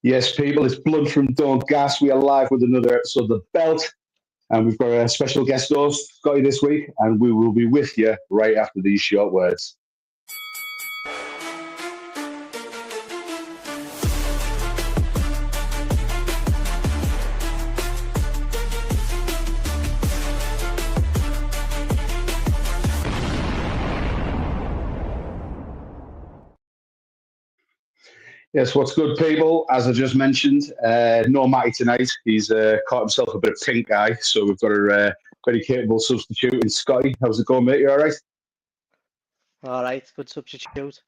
Yes, people, it's Blood from Don't Gas. We are live with another episode of The Belt, and we've got a special guest host, Scotty, this week, and we will be with you right after these short words. Yes, what's good, people? As I just mentioned, no Matty tonight. He's caught himself a bit of pink eye, so we've got a very capable substitute in Scotty. How's it going, mate? You all right? All right, good substitute.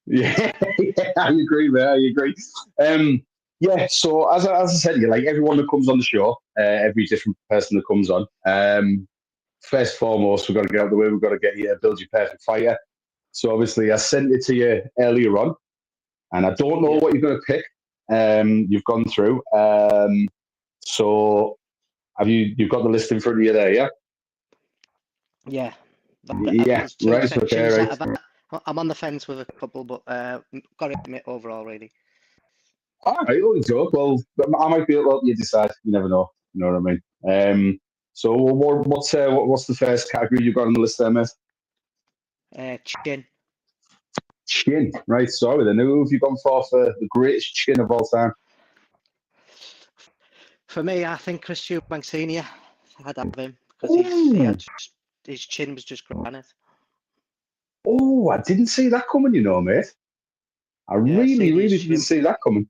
Yeah, yeah, I agree, mate. I agree. So as I said, you like everyone that comes on the show, every different person that comes on. First and foremost, we've got to get out of the way. We've got to get you build your perfect fighter. So obviously, I sent it to you earlier on. And I don't know what you're going to pick. You've gone through. So have you've got the list in front of you there, yeah? Yeah. Yeah, right, okay, right. I'm on the fence with a couple, but got to admit overall, really. All right, well, joke. Well, I might be able to help you decide. You never know. You know what I mean? So what's the first category you've got on the list there, mate? Chin. Chin, right? Sorry, then who have you gone for the greatest chin of all time? For me, I think Chris Eubank Senior. I'd have him because his chin was just granite. Oh, I didn't see that coming, you know, mate. I really didn't see that coming.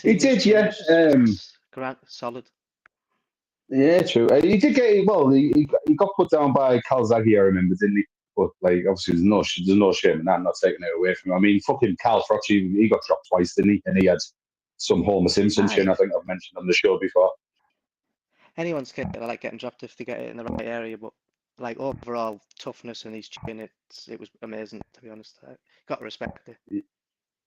He did, yeah. Solid. Yeah, true. He did get he got put down by Calzaghe, I remember, didn't he? But like, obviously, there's no shame in that. I'm not taking it away from him. I mean, fucking Cal Frocci, he got dropped twice, didn't he? And he had some Homer Simpson chin. I think I've mentioned on the show before. Anyone's capable of like getting dropped if they get it in the right area, but like overall toughness in his chin, it was amazing, to be honest. I got to respect it.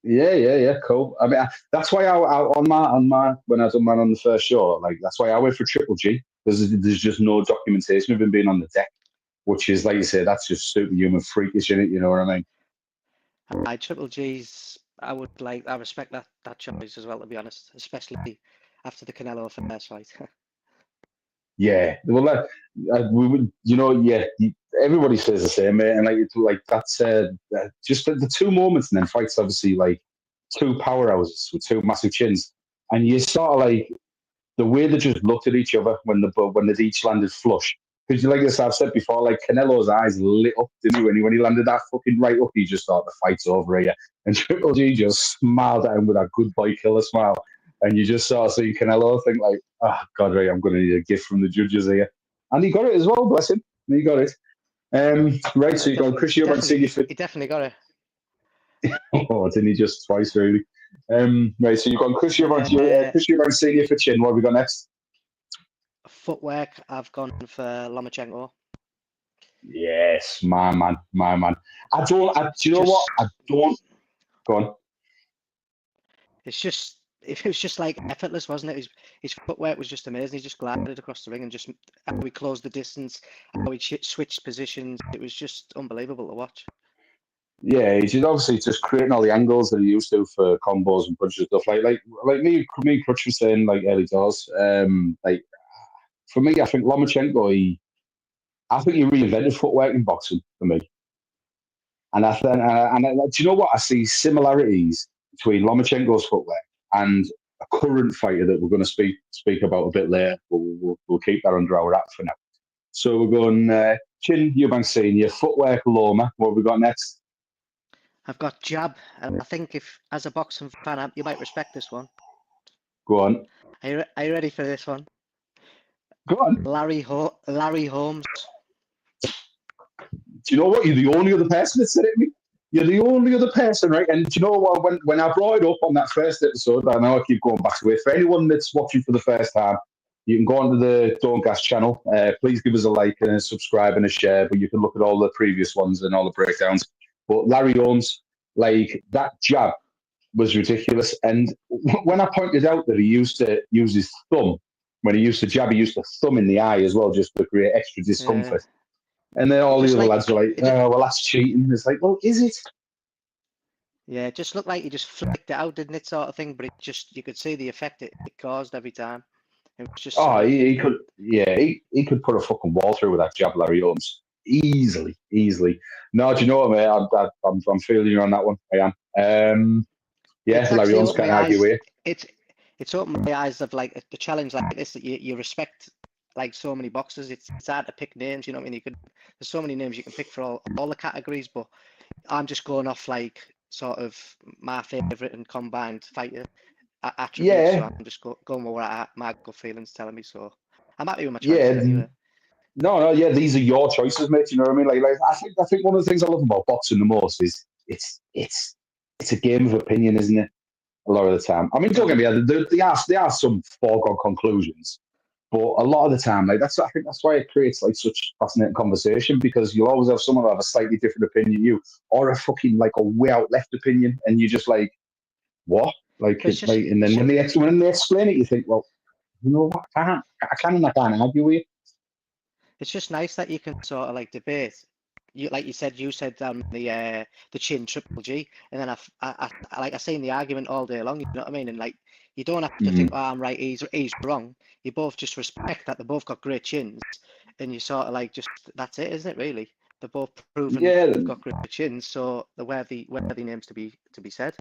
Yeah, cool. I mean, that's why I on my when I done mine on the first show, like that's why I went for Triple G. There's just no documentation of him being on the deck, which is like you say, that's just superhuman freakish in it. You know what I mean? Triple G's, I respect that choice as well, to be honest, especially after the Canelo first fight. Yeah, well, we would, everybody says the same, mate, and like that's just the two moments, and then fights obviously like two powerhouses with two massive chins, and you sort of like the way they just looked at each other when they each landed flush. Because like this, I've said before, like Canelo's eyes lit up, didn't he? When he landed that fucking right up, he just thought the fight's over here, and Triple G just smiled at him with that good boy killer smile. And you just sort of see Canelo think like, oh, God, right, I'm going to need a gift from the judges here. And he got it as well, bless him. He got it. Right, so you got Chris Eubank Senior for... He definitely got it. Oh, didn't he just twice, really? Right, so you've got Chris Eubank Senior for chin. What have we got next? Footwork, I've gone for Lomachenko. Yes, my man. Do you know what? I don't... Go on. It was just like effortless, wasn't it? His footwork was just amazing. He just glided across the ring and just how he closed the distance, how he switched positions. It was just unbelievable to watch. Yeah, he's obviously just creating all the angles that he used to for combos and punches and stuff. Like me and Crutch was saying like early doors. Like for me, I think Lomachenko, I think he reinvented footwork in boxing for me. And do you know what? I see similarities between Lomachenko's footwork and a current fighter that we're going to speak about a bit later. We'll keep that under our wrap for now. So we're going Chin, Eubank Senior, footwork, Loma. What have we got next? I've got jab, and I think if, as a boxing fan, you might respect this one. Go on. Are you ready for this one? Go on. Larry Holmes. Do you know what? You're the only other person that said it to me. You're the only other person, right? And do you know what? When I brought it up on that first episode, I know I keep going back to it. For anyone that's watching for the first time, you can go onto the Don't Gas channel. Please give us a like and a subscribe and a share. But you can look at all the previous ones and all the breakdowns. But Larry Holmes, like that jab was ridiculous. And when I pointed out that he used to use his thumb, when he used to jab, he used to thumb in the eye as well, just to create extra discomfort. Yeah. And then all the other lads are like, oh, well, that's cheating. It's like, well, is it? Yeah, it just looked like he just flicked it out, didn't it, sort of thing? But it just, you could see the effect it caused every time. It was just Oh, so he easy. could, yeah, he could put a fucking wall through with that jab, Larry Holmes, easily, easily. No, do you know what, mate? I'm feeling you on that one. I am. Yeah, It's Larry actually Holmes opened can't my argue eyes. with It's it's opened my eyes of like the challenge like this that you respect like so many boxers. It's hard to pick names, you know what I mean? You could there's so many names you can pick for all the categories, but I'm just going off like sort of my favourite and combined fighter you. attributes. So Yeah, I'm just going with what my gut feelings telling me. So I'm happy with my choices yeah. anyway. No, no, yeah. These are your choices, mate. You know what I mean? Like I think one of the things I love about boxing the most is it's a game of opinion, isn't it? A lot of the time. I mean, don't Yeah, get me wrong. There are some foregone conclusions, but a lot of the time, like I think that's why it creates like such fascinating conversation because you'll always have someone who have a slightly different opinion than you, or a fucking like a way out left opinion, and you're just like, what? but And then when they explain it, you think, well, you know what? I can't argue with you. it's just nice that you can sort of like debate. You like you said the chin triple G, and then I seen the argument all day long. You know what I mean? And like you don't have to think, Mhm. oh, I'm right, he's wrong. You both just respect that they both got great chins, and you sort of like just that's it, isn't it? Really, they're both proven Yeah, they've got great chins, so they're worthy names to be said.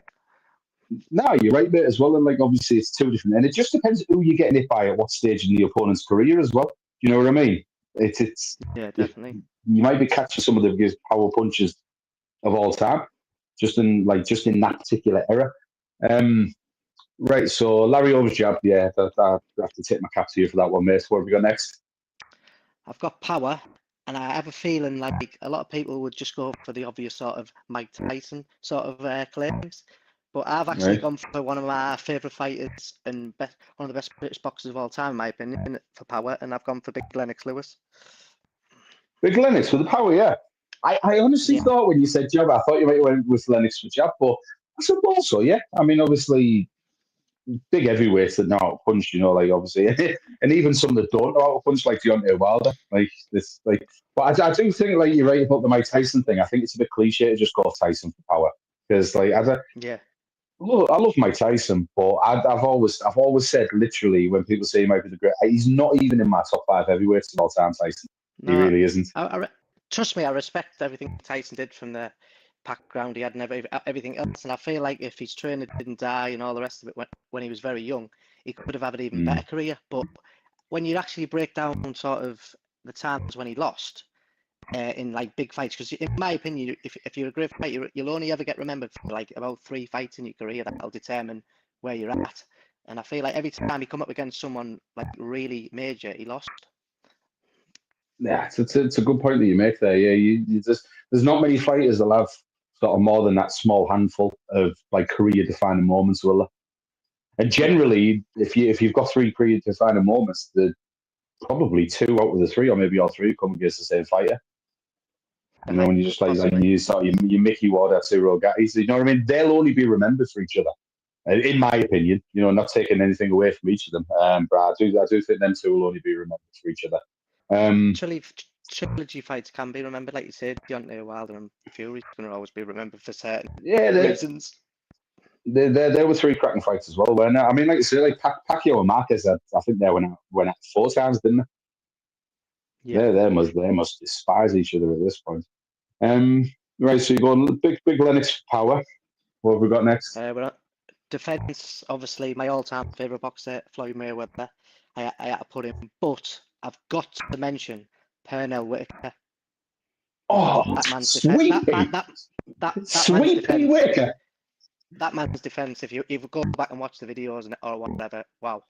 no, you're right, mate, as well. And like, obviously, it's two different, and it just depends who you're getting it by at what stage in the opponent's career as well. You know what I mean? It's Yeah, if definitely. you might be catching some of the biggest power punches of all time, just in that particular era. Um, right. So Larry Holmes jab, yeah, I have to take my cap to you for that one, mate. What have we got next? I've got power, and I have a feeling like a lot of people would just go for the obvious sort of Mike Tyson sort of claims. But I've actually Right, gone for one of my favourite fighters and one of the best British boxers of all time, in my opinion, for power, and I've gone for Big Lennox Lewis. big Lennox with the power, yeah. I honestly Yeah, thought when you said jab, I thought you might have went with Lennox for jab, but I suppose so, yeah. I mean, obviously, big heavyweights that know how to punch, you know, like obviously, and even some that don't know how to punch, like Deontay Wilder, like this, like. But I do think, like you're right about the Mike Tyson thing. I think it's a bit cliche to just go Tyson for power because, like, yeah. I love Mike Tyson, but I've always said literally when people say he might be the great, he's not even in my top five heavyweights of all time. Tyson, he No, really isn't. trust me, I respect everything Tyson did from the background he had and everything else. And I feel like if his trainer didn't die and all the rest of it when he was very young, he could have had an even better Mm. career. But when you actually break down sort of the times when he lost in like big fights, because in my opinion, if you're a great fighter, you'll only ever get remembered for like about 3 fights in your career that'll determine where you're at. And I feel like every time he come up against someone like really major, he lost. Yeah, it's a good point that you make there. Yeah, you just there's not many fighters that have sort of more than that small handful of like career defining moments, will there? And Yeah, generally, if you've got three career defining moments, the probably two out of the three, or maybe all three, come against the same fighter. You know, when you just like possibly. you start you Mickey Ward, Cyril Gattis, you know what I mean? They'll only be remembered for each other, in my opinion. You know, not taking anything away from each of them. But I do think them two will only be remembered for each other. Um, Trilogy fights can be remembered, like you said. Deontay Wilder and Fury's going to always be remembered for certain yeah, reasons. there were three cracking fights as well. When I mean, like you say, like Pacquiao and Marquez, I think they went out four times, didn't Yeah. they must despise each other at this point. Um, right, so you're going big Lennox power. What have we got next? But defense, obviously, my all-time favorite boxer, Floyd Mayweather. I had to put him, but I've got to mention Pernell Whitaker. Oh, That man's defense. sweet Pete, That man's sweet Pete defense. Whitaker. That man's defense. If you go back and watch the videos or whatever, wow.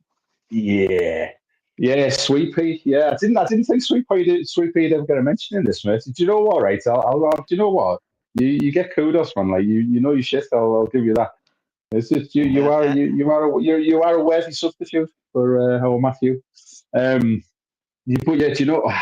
Yeah, yeah, Sweet Pea. Yeah, I didn't think Sweet Pea ever going to mention in this, mate. Do you know what? Right, do you know what? You get kudos, man. Like you know your shit. I'll give you that. It's just Yeah, you are a worthy substitute for Howard Matthew. Um, but yeah, do you know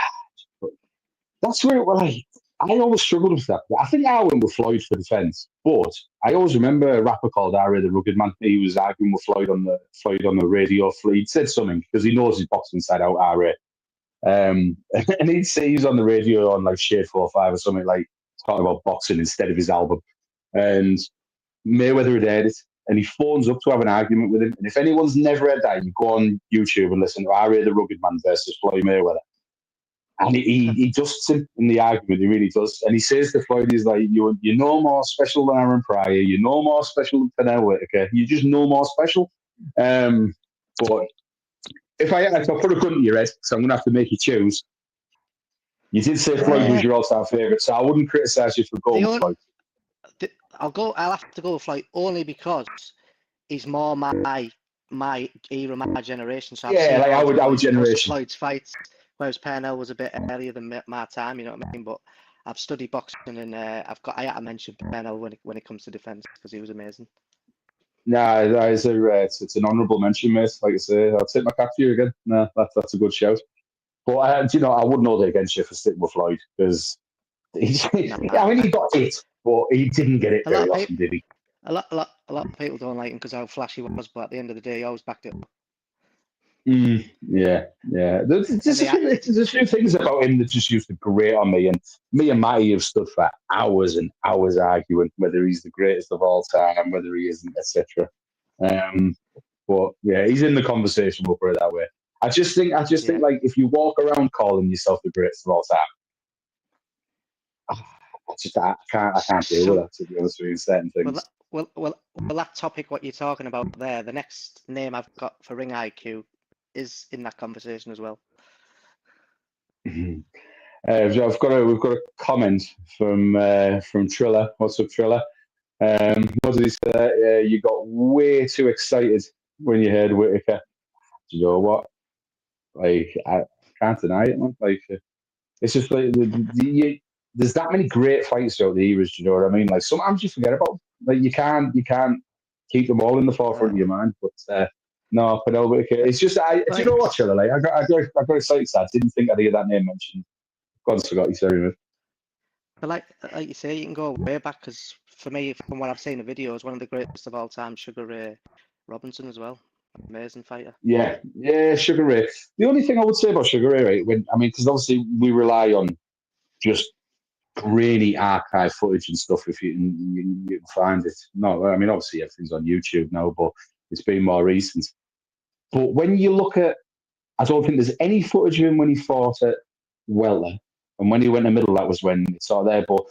that's where like I always struggled with that. I think I went with Floyd for defence, but I always remember a rapper called Ari the Rugged Man. He was arguing with Floyd on the radio. He said something because he knows his boxing inside out. Ari, and he'd say he's on the radio on like Shade 45 or something like talking about boxing instead of his album, and Mayweather had heard it, and he phones up to have an argument with him. And if anyone's never heard that, you go on YouTube and listen to I Rate the Rugged Man versus Floyd Mayweather. And he dusts him in the argument, he really does. And he says to Floyd, he's like, you're no more special than Aaron Pryor, you're no more special than Pernell Whitaker, you're just no more special. But if I put a gun to your head, so I'm going to have to make you choose. You did say Floyd was your all-time favourite, so I wouldn't criticise you for going with Floyd. I'll have to go with Floyd only because he's more my era, my generation. So I've seen like our generation. Floyd's fights, whereas Pernell was a bit earlier than my time. You know what I mean? But I've studied boxing, and I had to mention Pernell when it comes to defence because he was amazing. Nah, it's an honourable mention, mate. Like I say, I'll take my cap to you again. Nah, that's a good shout. But I wouldn't hold it against you for sticking with Floyd because he got it, but he didn't get it very often, did he? A lot of people don't like him because how flashy he was, but at the end of the day, he always backed it up. Yeah. There's a few things about him that just used to grate on me, and me and Matty have stood for hours and hours arguing whether he's the greatest of all time, whether he isn't, etc. But yeah, he's in the conversation. We'll put it that way. I just think like if you walk around calling yourself the greatest of all time, I can't deal with that, to be honest with you. Certain things. Well, that topic, what you're talking about there, the next name I've got for Ring IQ is in that conversation as well. We've got a comment from Triller. What's up, Triller? What did he say? You got way too excited when you heard Whitaker. Do you know what? Like, I can't deny it, man. Like, it's just like there's that many great fights throughout the eras. Do you know what I mean? Like, sometimes you forget about them. Like, you can't keep them all in the forefront of your mind. But no, Pernell Whitaker. It's just do you know what, Triller? Like, I got excited. I didn't think I'd hear that name mentioned. God's forgot you, sorry, man. But like you say, you can go way back because for me, from what I've seen in the videos, one of the greatest of all time, Sugar Ray Robinson as well. Amazing fighter. Yeah, Sugar Ray. The only thing I would say about Sugar Ray, right, because obviously we rely on just grainy archive footage and stuff if you can find it. No, I mean, obviously everything's on YouTube now, but it's been more recent. But when you look at, I don't think there's any footage of him when he fought at welter, and when he went in the middle, that was when it's sort of there. But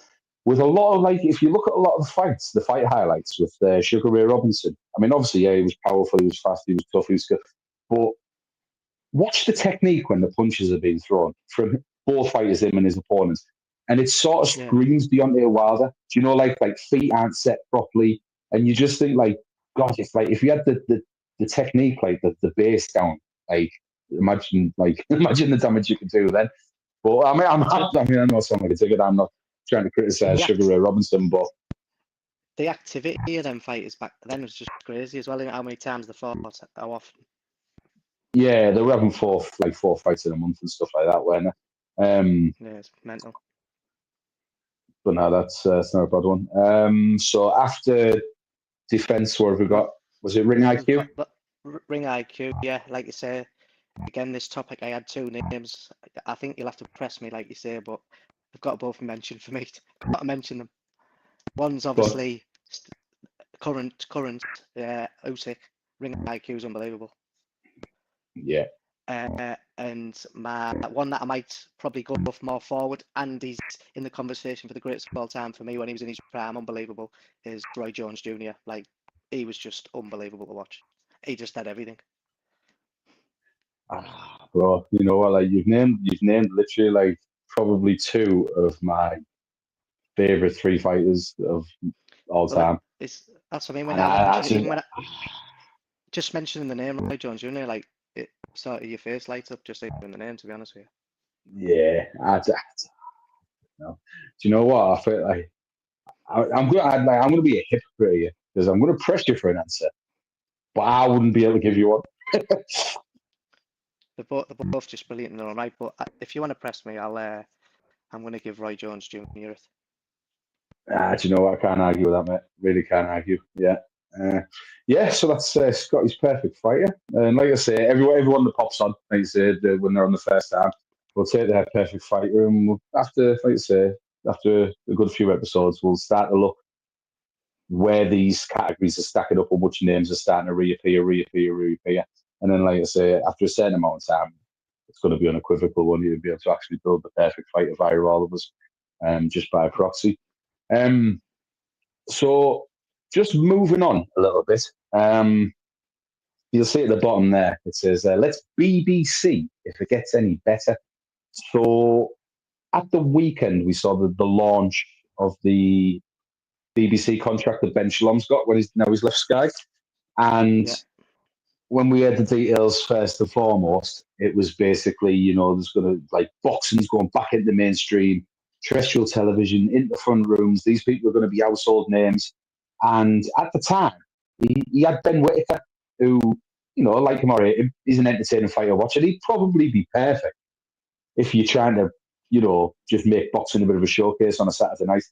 with a lot of, like, if you look at a lot of the fights, the fight highlights with Sugar Ray Robinson, I mean, obviously, yeah, he was powerful, he was fast, he was tough, he was good. But watch the technique when the punches are being thrown from both fighters, him and his opponents. And it sort of screams Deontay Wilder. Do you know, like feet aren't set properly, and you just think, like, God, if you had the technique, like the base down, like imagine the damage you could do then. But I mean, I know I sound like a ticket. I'm not trying to criticize Sugar Ray Robinson, but the activity of them fighters back then was just crazy as well. How many times they fought, how often? Yeah, they were having four fights in a month and stuff like that, weren't they? Yeah, it's mental. But no, that's not a bad one. So after defense, what have we got? Was it Ring IQ? Ring IQ, yeah. Like you say, again, this topic, I had two names. I think you'll have to press me, like you say, but I've got to both mention for me. Got to mention them. One's obviously current Usyk. Ring IQ is unbelievable. Yeah. And my one that I might probably go more forward, and he's in the conversation for the greatest of all time for me when he was in his prime, unbelievable, is Roy Jones Jr. Like, he was just unbelievable to watch. He just had everything. Bro, you know what? Like, you've named literally like probably two of my favorite three fighters of all time. That's what I mean. When I just mentioning the name Roy Jones Jr., like, it sort of your face lights up just hearing the name. To be honest with you. Yeah, no. Do you know what? I feel like I'm going to be a hypocrite here because I'm going to press you for an answer, but I wouldn't be able to give you one. They're both just brilliant in their own right. But if you want to press me, I'm going to give Roy Jones Jr. it. Do you know what? I can't argue with that, mate. Really can't argue. Yeah. So that's Scotty's perfect fighter. And like I say, everyone that pops on, like you said, when they're on the first time, we'll take their perfect fighter, and after a good few episodes, we'll start to look where these categories are stacking up, or which names are starting to reappear. And then, like I say, after a certain amount of time, it's going to be unequivocal when you'll be able to actually build the perfect fighter via all of us, just by proxy. So just moving on a little bit, you'll see at the bottom there, it says, let's BBC if it gets any better. So at the weekend, we saw the launch of the BBC contract that Ben Shalom's got when he's left Sky. And when we heard the details, first and foremost, it was basically, there's going to, like, boxing's going back into mainstream, terrestrial television, into front rooms. These people are going to be household names. And at the time, he had Ben Whittaker, who, like him or hate him, he's an entertaining fighter watch, and he'd probably be perfect if you're trying to, just make boxing a bit of a showcase on a Saturday night.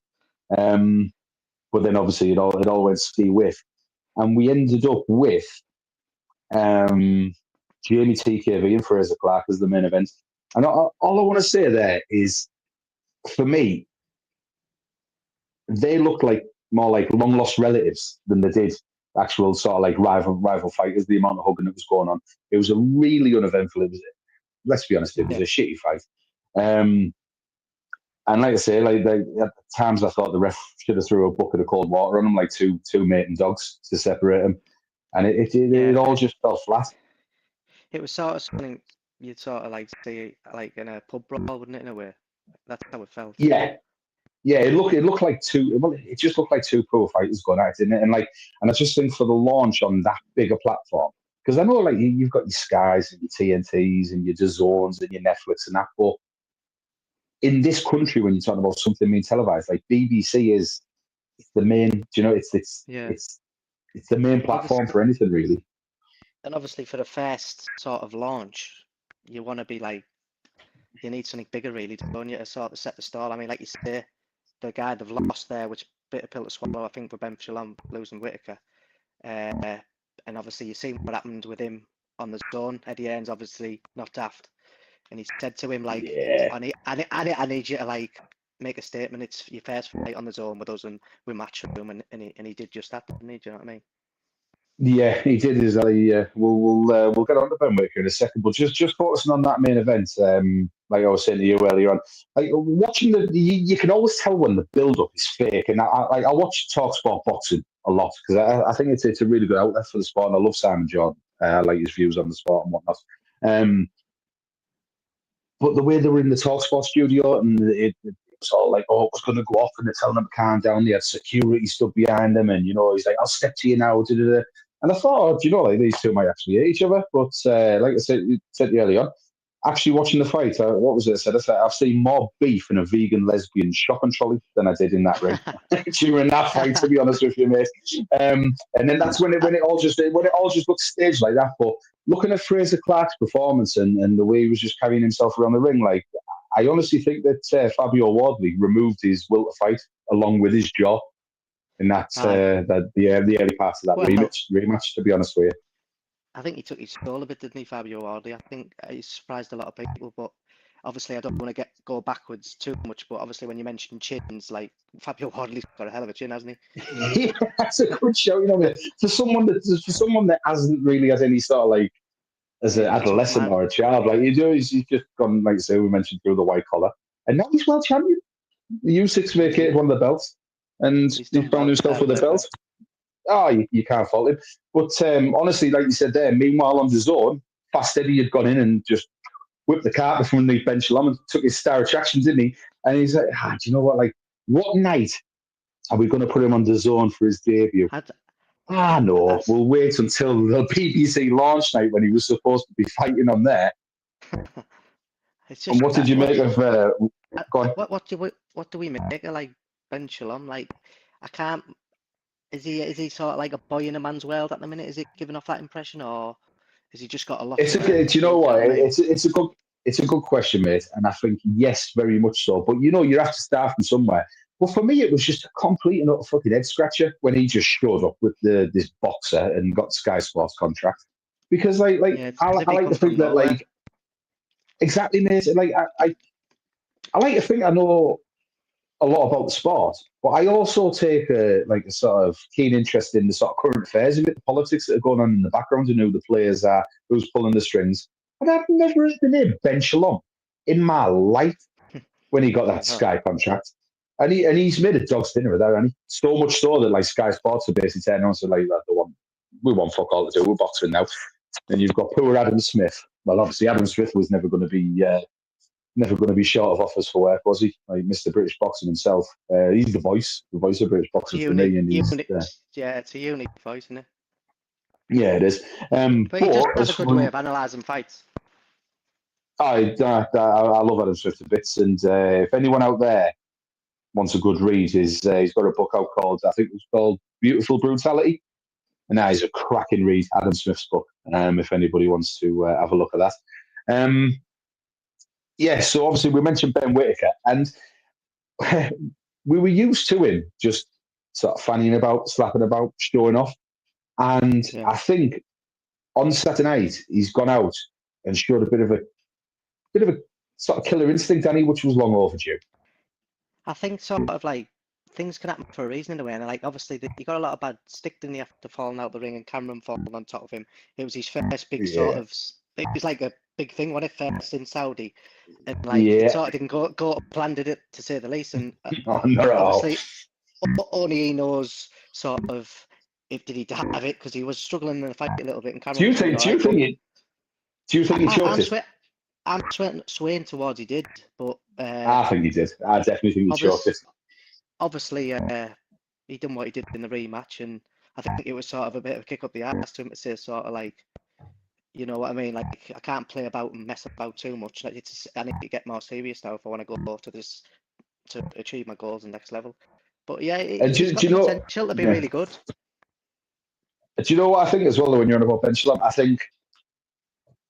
But then obviously it all went ski with. And we ended up with Jamie TKV and Fraser Clark as the main event. And all I want to say there is, for me, they look like more like long lost relatives than they did actual sort of like rival fighters. The amount of hugging that was going on, it was a really uneventful. Let's be honest, it was a shitty fight. And like I say, at times I thought the ref should have threw a bucket of cold water on them, like two mating dogs to separate them, and it all just fell flat. It was sort of something you'd sort of like see like in a pub brawl, wouldn't it? In a way, that's how it felt. Yeah, it looked like two. Well, it just looked like two pro fighters going at it, didn't it? And I just think for the launch on that bigger platform, because I know like you've got your Skies and your TNTs and your DAZNs and your Netflix and that, but in this country, when you're talking about something being televised, like BBC it's the main, it's the main platform for anything really. And obviously for the first sort of launch, you want to be like, you need something bigger really, don't you, to sort of set the stall. I mean, like you say, the guy they've lost there, which bit of pill to swallow, I think, for Ben Shalom losing Whittaker. And obviously you've seen what happened with him on the zone. Eddie Hearn's obviously not daft. And he said to him, like, I need you to, like, make a statement. It's your first fight on the zone with us, and we match him. And he did just that, didn't he? Do you know what I mean? Yeah, he did. We'll get on to Ben Whittaker in a second, but just focusing on that main event. Like I was saying to you earlier on, like watching you can always tell when the build-up is fake. And I watch TalkSport Boxing a lot because I think it's a really good outlet for the sport, and I love Simon Jordan. I like his views on the sport and whatnot. But the way they were in the TalkSport studio, and it was all like, oh, it was going to go off, and they're telling them to calm down. They had security stood behind them, and he's like, I'll step to you now. Da-da-da. And I thought, like these two might actually hate each other. But like I said earlier on, actually watching the fight, what was it I said? I've seen more beef in a vegan lesbian shopping trolley than I did in that ring during that fight. To be honest with you, mate. And then that's when it all just looked staged like that. But looking at Fraser Clark's performance and the way he was just carrying himself around the ring, like I honestly think that Fabio Wardley removed his will to fight along with his jaw in the early parts of that rematch. To be honest with you, I think he took his soul a bit, didn't he, Fabio Wardley? I think he surprised a lot of people, but obviously I don't want to go backwards too much. But obviously when you mention chins, like Fabio Wardley's got a hell of a chin, hasn't he? Yeah, that's a good show. For someone that hasn't really had any sort of like as an adolescent or a child, like he's just gone, like I say, we mentioned, through the white collar, and now he's world champion. The U6 vacated one of the belts, and he's found himself with a belt. Oh, you can't fault him. But honestly, like you said there, meanwhile on the zone, Fast Eddie had gone in and just whipped the carpet from the bench and took his star attraction, didn't he? And he's like, do you know what? Like, what night are we going to put him on the zone for his debut? No, we'll wait until the BBC launch night when he was supposed to be fighting on there. And what did you make of? What do we make of like Ben Shalom? Like, I can't. Is he sort of like a boy in a man's world at the minute? Is it giving off that impression, or has he just got a lot? Do you know what? It's a good question, mate. And I think yes, very much so. But you have to start from somewhere. But for me, it was just a complete and utter fucking head scratcher when he just showed up with this boxer and got Sky Sports contract. Because I like to think that like exactly, mate. Like I like to think I know a lot about the sport, but I also take a sort of keen interest in the sort of current affairs of it, the politics that are going on in the background, and who the players are, who's pulling the strings. And I've never heard the name Ben Shalom in my life when he got that No. Sky contract. And he's made a dog's dinner of that, and he so much so that like Sky Sports are basically saying, "No, so like we want fuck all to do. We're boxing now." And you've got poor Adam Smith. Well, obviously Adam Smith was never going to be short of offers for work, was he? Like Mr. British Boxing himself. He's the voice of British It's a boxing for me, and he's yeah, it's a unique voice, isn't it? yeah, it is. But he just has as a good for, way of analysing fights. I love Adam Smith to bits, and if anyone out there wants a good read, he's got a book out called, I think it's called Beautiful Brutality, and that is a cracking read, Adam Smith's book. If anybody wants to have a look at that. So obviously we mentioned Ben Whitaker, and we were used to him just sort of fanning about, slapping about, showing off. And Yeah. I think on Saturday night he's gone out and showed a bit of a sort of killer instinct, Danny, which was long overdue. I think sort of like things can happen for a reason in a way, and like obviously he got a lot of bad stick, didn't he, after falling out the ring and Cameron falling on top of him. It was his first big sort of. It was like a big thing when it first in Saudi, and like it sort of didn't go to plan, did it, to say the least. And obviously, only he knows sort of if did he have it, because he was struggling in the fight a little bit. And Cameron Do you think he choked it? I'm swaying towards he did, but I think he did. I definitely think he choked it. Obviously, he done what he did in the rematch, and I think it was sort of a bit of a kick up the ass to him to say sort of like, you know what I mean? Like I can't play about and mess about too much. Like I need to get more serious now if I want to go to this to achieve my goals and next level. But yeah, he's got the potential to be really good. Do you know what I think as well, though, when you're on about Ben Shalom? I think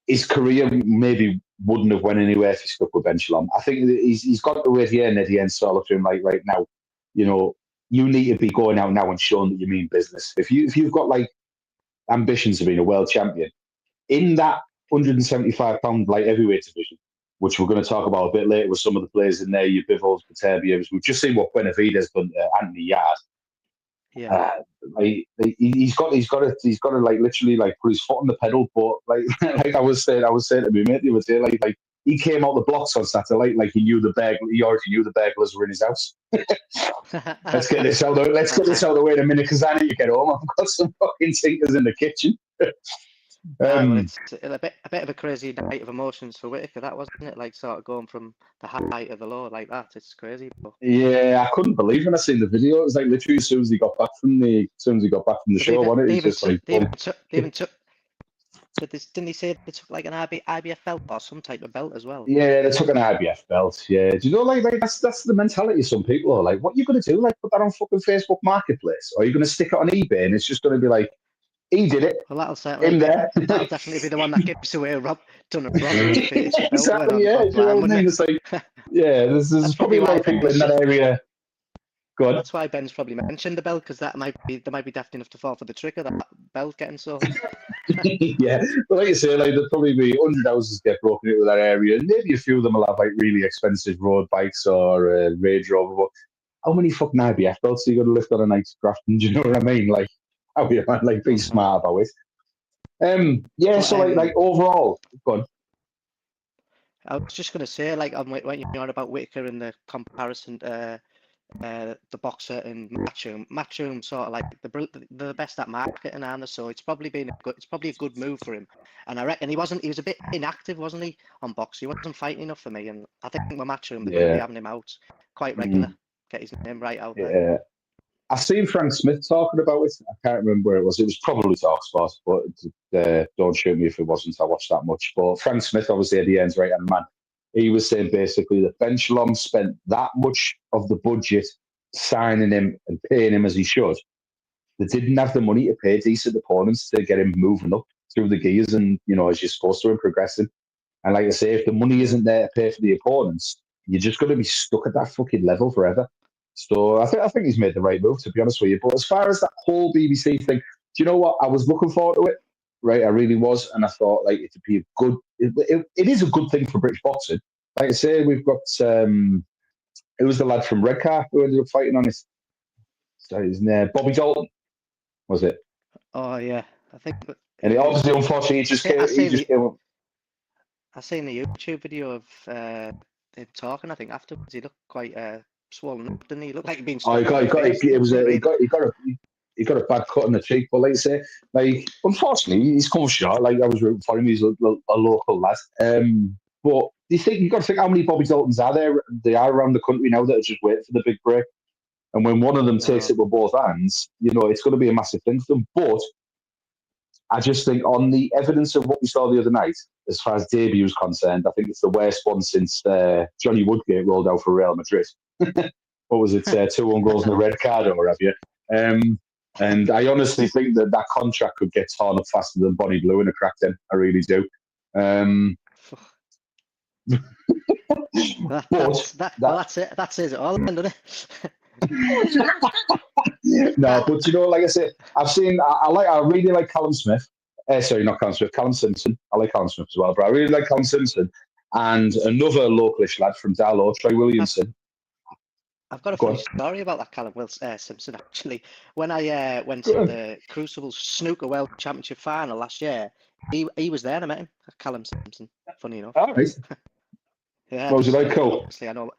his career maybe wouldn't have went anywhere if he stuck with Ben Shalom. I think he's got to wait here, and Eddie End saw to him like right now, you know, you need to be going out now and showing that you mean business. If you've got like ambitions of being a world champion in that 175-pound light heavyweight division, which we're going to talk about a bit later with some of the players in there, your Bivol, Katerbievs. We've just seen what Benavidez done to Anthony Yard. Yeah. He's got to like literally like put his foot on the pedal. But like I was saying to me mate the other day, like he came out the blocks on Saturday, like he already knew the burglars were in his house. Let's get this out of the way in a minute, because I need to get home. I've got some fucking sinkers in the kitchen. Well, it's a bit of a crazy night of emotions for Whitaker, that wasn't it? Like sort of going from the high to the low like that. It's crazy. But yeah, I couldn't believe when I seen the video. It was like literally as soon as he got back from the show, wasn't it? Didn't he say they took like an IBF belt or some type of belt as well? Yeah, they took an IBF belt. Yeah, do you know like that's the mentality of some people are like, what are you going to do? Like put that on fucking Facebook Marketplace, or are you going to stick it on eBay and it's just going to be like, he did it. Well, that'll definitely be the one that gives away done a robbery. Exactly. Yeah, do you know what I mean? It's like, yeah, there's probably a lot of people in that area. Go on. That's why Ben's probably mentioned the belt, because they might be daft enough to fall for the trick of that belt getting sold. Yeah, but like you say, like there'll probably be 100 houses get broken into that area, and maybe a few of them will have like really expensive road bikes or Range Rover. But how many fucking IBF belts are you going to lift on a night's Grafton? Do you know what I mean? Like, how you man, like be smart about it. So like overall, go on. I was just going to say, like, when you're on about Whitaker and the comparison to the boxer and Matchroom sort of like the best at marketing, and so it's probably a good move for him. And I reckon he was a bit inactive, wasn't he, on box? He wasn't fighting enough for me, and I think with Matchroom they're going to be having him out quite regular, get his name right out there. Yeah. I've seen Frank Smith talking about it. I can't remember where it was. It was probably TalkSport, but don't shoot me if it wasn't. I watched that much. But Frank Smith, obviously, at the end's right hand man. He was saying basically that Ben Shalom spent that much of the budget signing him and paying him as he should. They didn't have the money to pay decent opponents to get him moving up through the gears and, you know, as you're supposed to, and progressing. And like I say, if the money isn't there to pay for the opponents, you're just going to be stuck at that fucking level forever. So I think he's made the right move, to be honest with you. But as far as that whole BBC thing, do you know what? I was looking forward to it, right? I really was, and I thought like it'd be a good. It is a good thing for British boxing. Like I say, we've got Who was the lad from Redcar who ended up fighting on it? So his name, Bobby Dalton, was it? Oh yeah, I think. And obviously, unfortunately, I see, he just came. I seen the YouTube video of him talking. I think afterwards he looked quite swollen up, didn't he? He looked like he'd been Oh, stuck in the face, he got a bad cut in the cheek. But like I say, like unfortunately, he's come short. Like I was rooting for him. He's a local lad. But you got to think how many Bobby Daltons are there? They are around the country now that are just waiting for the big break. And when one of them takes it with both hands, it's going to be a massive thing for them. But I just think on the evidence of what we saw the other night, as far as debut is concerned, I think it's the worst one since Johnny Woodgate rolled out for Real Madrid. What was it? 2-1 goals and a red card or whatever. And I honestly think that contract could get torn up faster than Bonnie Blue in a crack then. I really do. That's it. That says it all, doesn't it? No, but like I said, I really like Callum Smith. Sorry, not Callum Smith, Callum Simpson. I like Callum Smith as well, but I really like Callum Simpson and another localish lad from Darlow, Troy Williamson. I've got a funny story about that Callum Simpson, actually. When I went to the Crucible Snooker World Championship final last year, he was there and I met him, Callum Simpson, funny enough. All right. Yeah. What was he like? Cool. Obviously, I know.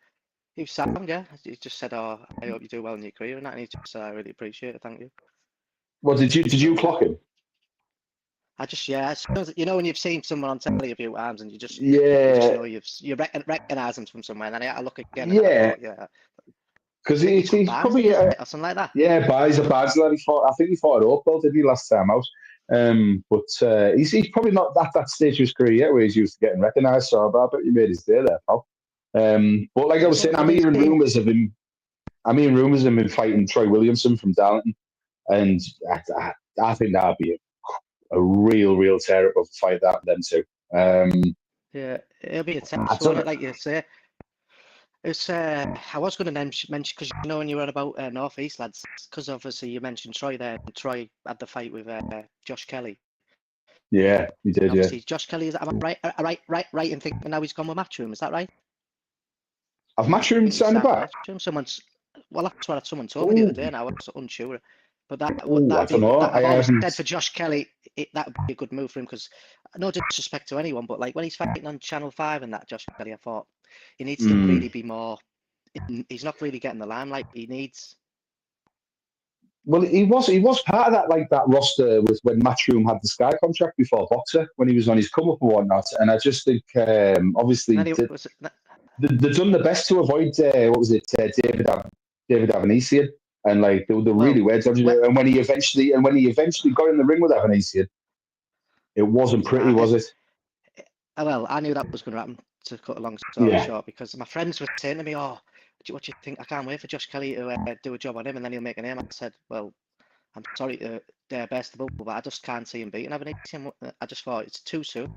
He was sound, yeah. He just said, "Oh, I hope you do well in your career," and that. And he just said, "I really appreciate it, thank you." Well, did you clock him? I just, yeah, when you've seen someone on telly a few times and you just know you recognise them from somewhere, and then I look again. And yeah. Because he's probably or something like that. Yeah, he's a bad lad. I think he fought at Oakville, didn't he, last time out? But he's probably not at that stage of his career yet where he's used to getting recognised. So I bet you made his day there, pal. But like I was saying, I'm hearing rumours of him fighting Troy Williamson from Darlington, and I think that'd be a real terrible fight that them two. Yeah, it'll be a tense one, like you say. It's I was going to mention because when you were about North East lads, because obviously you mentioned Troy there. And Troy had the fight with Josh Kelly. Yeah, he did. Obviously, yeah. Josh Kelly, am I right in thinking now he's gone with Matchroom? Is that right? Have Matchroom signed it back? That's what someone told me the other day, and I was unsure. But I don't know. I've always said for Josh Kelly, that would be a good move for him because no disrespect to anyone, but like when he's fighting on Channel 5 and that Josh Kelly, I thought he needs to really be more. He's not really getting the limelight he needs. Well, he was part of that roster with when Matchroom had the Sky contract before Boxer when he was on his come up and whatnot, and I just think obviously they've done the best to avoid David Avanesian. And like they really were dodging it. And when he eventually got in the ring with Avanesian, it wasn't pretty, was it? Well, I knew that was going to happen. To cut a long story short, because my friends were saying to me, "Oh, what do you think? I can't wait for Josh Kelly to do a job on him, and then he'll make a name." I said, "Well, I'm sorry to best of all, but I just can't see him beating Avanesian. I just thought it's too soon.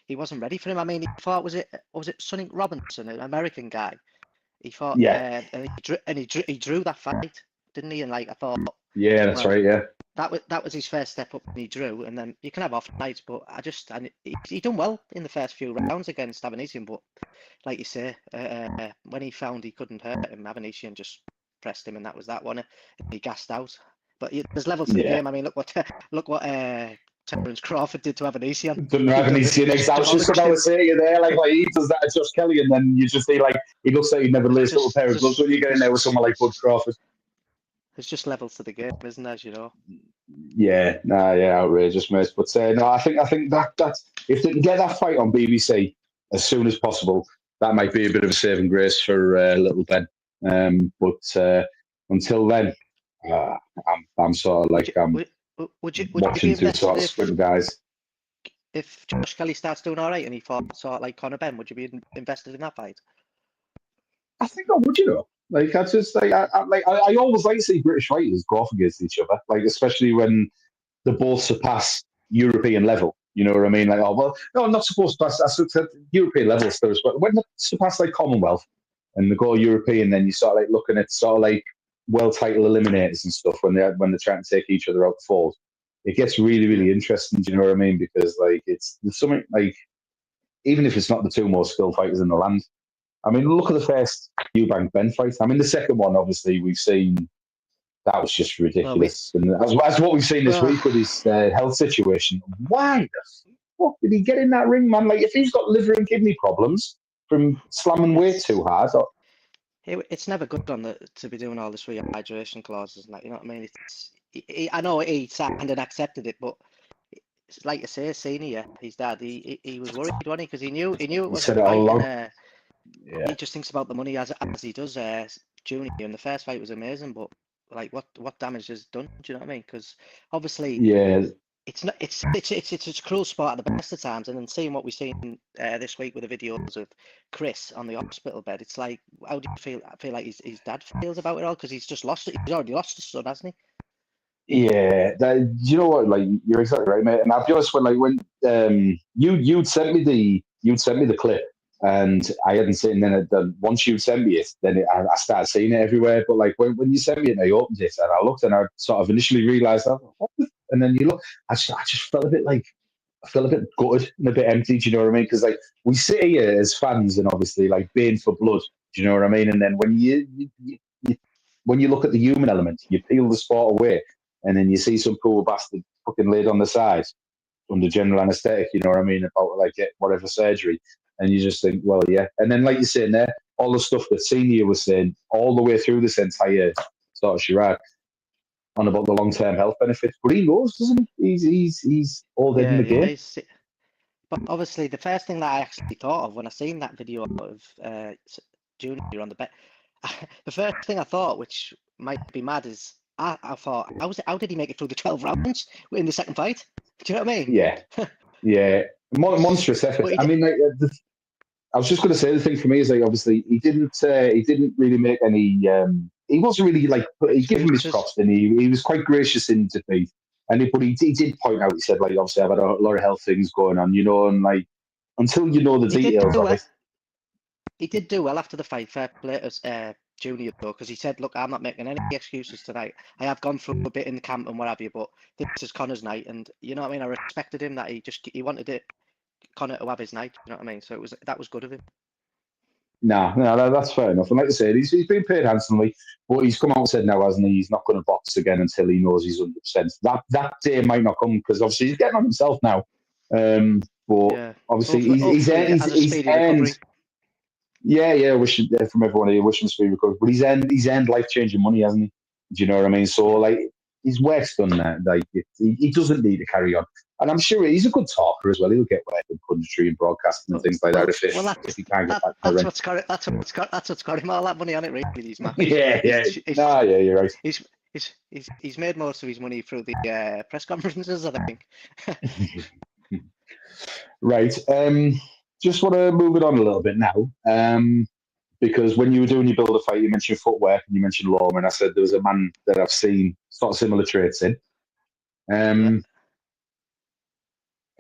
He wasn't ready for him. I mean, he thought was it Sonny Robinson, an American guy? He thought, and he drew that fight, didn't he? And like I thought, yeah, that's right, yeah. That was his first step up, and he drew. And then you can have off nights, but he done well in the first few rounds against Avanesian. But like you say, when he found he couldn't hurt him, Avanesian just pressed him, and that was that one. And he gassed out. But there's levels to the game. I mean, look what Terence Crawford did to Avanesian. Avanesian, exactly. So I was saying there, like he does that to Josh Kelly, and then you just see like he looks like he never laced up a pair of gloves when you get in there with someone like Bud Crawford. There's just levels to the game, isn't there? You know. Yeah, outrageous, mate. But no, I think that if they can get that fight on BBC as soon as possible, that might be a bit of a saving grace for little Ben. But until then, I'm sort of like would you watching two sort of sprint guys. If Josh Kelly starts doing all right and he fought sort of like Conor Benn, would you be invested in that fight? I think I would, Like I just I always like to see British fighters go off against each other, like especially when they both surpass European level. You know what I mean? Like, oh well, no, I'm not supposed to pass. I said European level first, but when they surpass like Commonwealth and they go European, then you start like looking at sort of like world title eliminators and stuff when they're trying to take each other out the fold. It gets really interesting. Do you know what I mean? Because like there's something like even if it's not the two most skilled fighters in the land, I mean, look at the first Eubank Ben fight. I mean, the second one, obviously, we've seen that was just Well, we ridiculous. And as what we've seen this week with his health situation, why the fuck did he get in that ring, man? Like, if he's got liver and kidney problems from slamming weight too hard, it's never good on to be doing all this rehydration clauses and that. You know what I mean? I know he signed and accepted it, but it's like you say, senior, his dad, he was worried, wasn't he? Because he knew it he was a said it all fight, along. and Yeah, he just thinks about the money as he does. Junior, and the first fight was amazing, but like what damage has done? Do you know what I mean? Because obviously yeah, it's not it's a cruel sport at the best of times, and then seeing what we've seen this week with the videos of Chris on the hospital bed, it's like, how do you feel? I feel like his dad feels about it all, because he's just lost it. He's already lost his son, hasn't yeah. You know what? Like, you're exactly right, mate. And I'll be honest, when you'd sent me the clip, and I hadn't seen. Then once you sent me it, then I started seeing it everywhere. But like when you sent me it, and I opened it and I looked, and I sort of initially realised that, and then you look, I just felt a bit like. I feel a bit gutted and a bit empty. Do you know what I mean? Because like we sit here as fans and obviously like baying for blood. Do you know what I mean? And then when when you look at the human element, you peel the sport away, and then you see some poor bastard fucking laid on the side under general anaesthetic. You know what I mean? About like get whatever surgery, and you just think, well, yeah. And then like you're saying there, all the stuff that Senior was saying all the way through this entire sort of charade on about the long term health benefits, but he knows, doesn't he? He's all he? dead in the game. But obviously, the first thing that I actually thought of when I seen that video of Junior on the bed, the first thing I thought, which might be mad, is I thought, how did he make it through the 12 rounds in the second fight? Do you know what I mean? Yeah, yeah, monstrous effort. But he I did, mean, like, I was just going to say the thing for me is like obviously he didn't really make any. He wasn't really like he gave him his excuses. props, and he was quite gracious in defeat. And but he did point out, he said like obviously I've had a lot of health things going on, you know, and like until you know the He did details do of well. it. He did do well after the fight. Fair play to Junior though, because he said, "Look, I'm not making any excuses tonight. I have gone through a bit in the camp and what have you, but this is Connor's night, and you know what I mean. I respected him that he wanted it Connor to have his night. You know what I mean? So that was good of him." No, that's fair enough. And like I said, he's been paid handsomely, but he's come out and said now, hasn't he? He's not going to box again until he knows he's 100%. That day might not come because obviously he's getting on himself now. But Yeah. obviously Hopefully, has a he's speedy earned. recovery. Yeah, wishing from everyone here, wishing speed recovery. But he's earned life changing money, hasn't he? Do you know what I mean? So Yeah. like his work's done now. Like he doesn't need to carry on. And I'm sure he's a good talker as well. He'll get work in punditry and broadcasting and things like that if he can't get back in the ring. That's what's got him all that money on it. Really, these man. Yeah. No, yeah, you're right. He's made most of his money through the press conferences, I think. Right. Just want to move it on a little bit now. Because when you were doing your build a fight, you mentioned footwork and you mentioned Lawman. I said there was a man that I've seen sort of similar traits in. Yeah.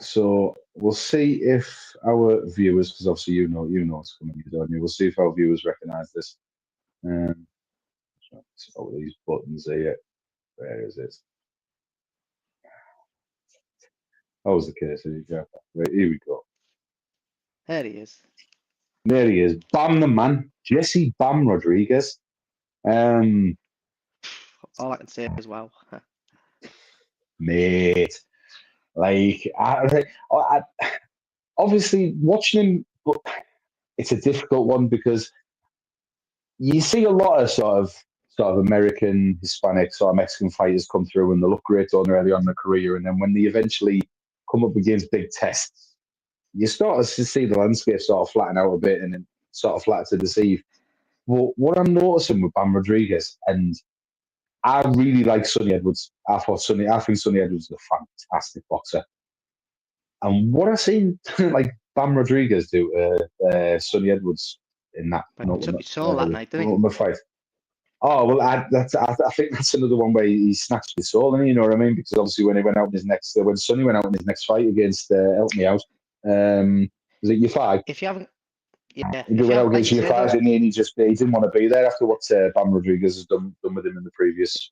So we'll see if our viewers, because obviously you know what's coming, don't you? We'll see if our viewers recognise this. All these buttons here. Where is it? That was the case. Here you go. Right, here we go. There he is. There he is. Bam the man. Jesse Bam Rodriguez. All I can say is wow. Mate. Like, obviously watching him, but it's a difficult one because you see a lot of sort of American, Hispanic, sort of Mexican fighters come through and they look great on early on in their career, and then when they eventually come up against big tests, you start to see the landscape sort of flatten out a bit and then sort of flatter to deceive. But what I'm noticing with Bam Rodriguez, and I really like Sonny Edwards. I think Sonny Edwards is a fantastic boxer. And what I've seen, like Bam Rodriguez do Sonny Edwards in that But he took his soul that night, didn't he? ultimate fight. Oh well, I think that's another one where he snatched his soul, and you know what I mean? Because obviously when Sonny went out in his next fight against help me out, was it Yafag? If you haven't, yeah, He went out against Yafag, and he didn't want to be there after what Bam Rodriguez has done with him in the previous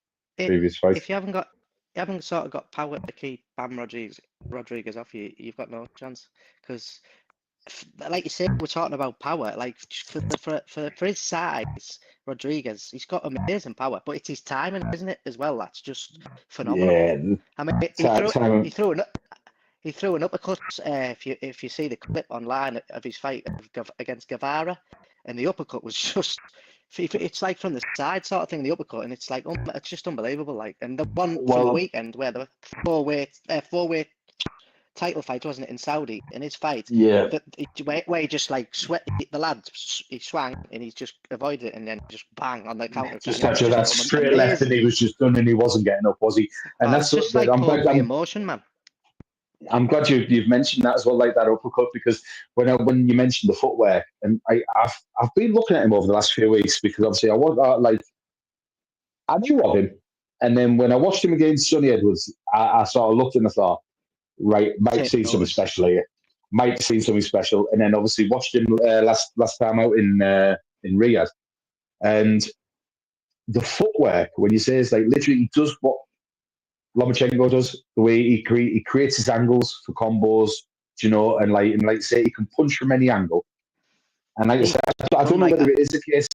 fight. If you haven't sort of got power to keep Bam Rodriguez off you, you've got no chance, because like you said, we're talking about power. Like for his size, Rodriguez, he's got amazing power, but it's his timing, isn't it, as well? That's just phenomenal. Yeah, I mean, time. he threw an uppercut. If you see the clip online of his fight against Guevara, and the uppercut was just. It's like from the side sort of thing, the uppercut, and it's like it's just unbelievable. Like, and the one from the Well, weekend where the four-way title fight, wasn't it, in Saudi? In his fight, yeah, that where he just like the lad, he swung and he just avoided it, and then just bang on the counter attack. just It was after just that straight left, and amazing. he was just done, and he wasn't getting up, was he? And Oh, that's it's just that. like poetry in motion, man. I'm glad you've mentioned that as well, like that uppercut, because when you mentioned the footwear, and I've been looking at him over the last few weeks because obviously I knew of him, and then when I watched him against Sonny Edwards, I sort of looked and I thought, right, might have Take seen something notice. special here, might have seen something special, and then obviously watched him last time out in Riyadh, and the footwork when you say it's like literally he does what Lomachenko does, the way he creates his angles for combos, and say he can punch from any angle. And like I He's said, I don't know like whether it is the case,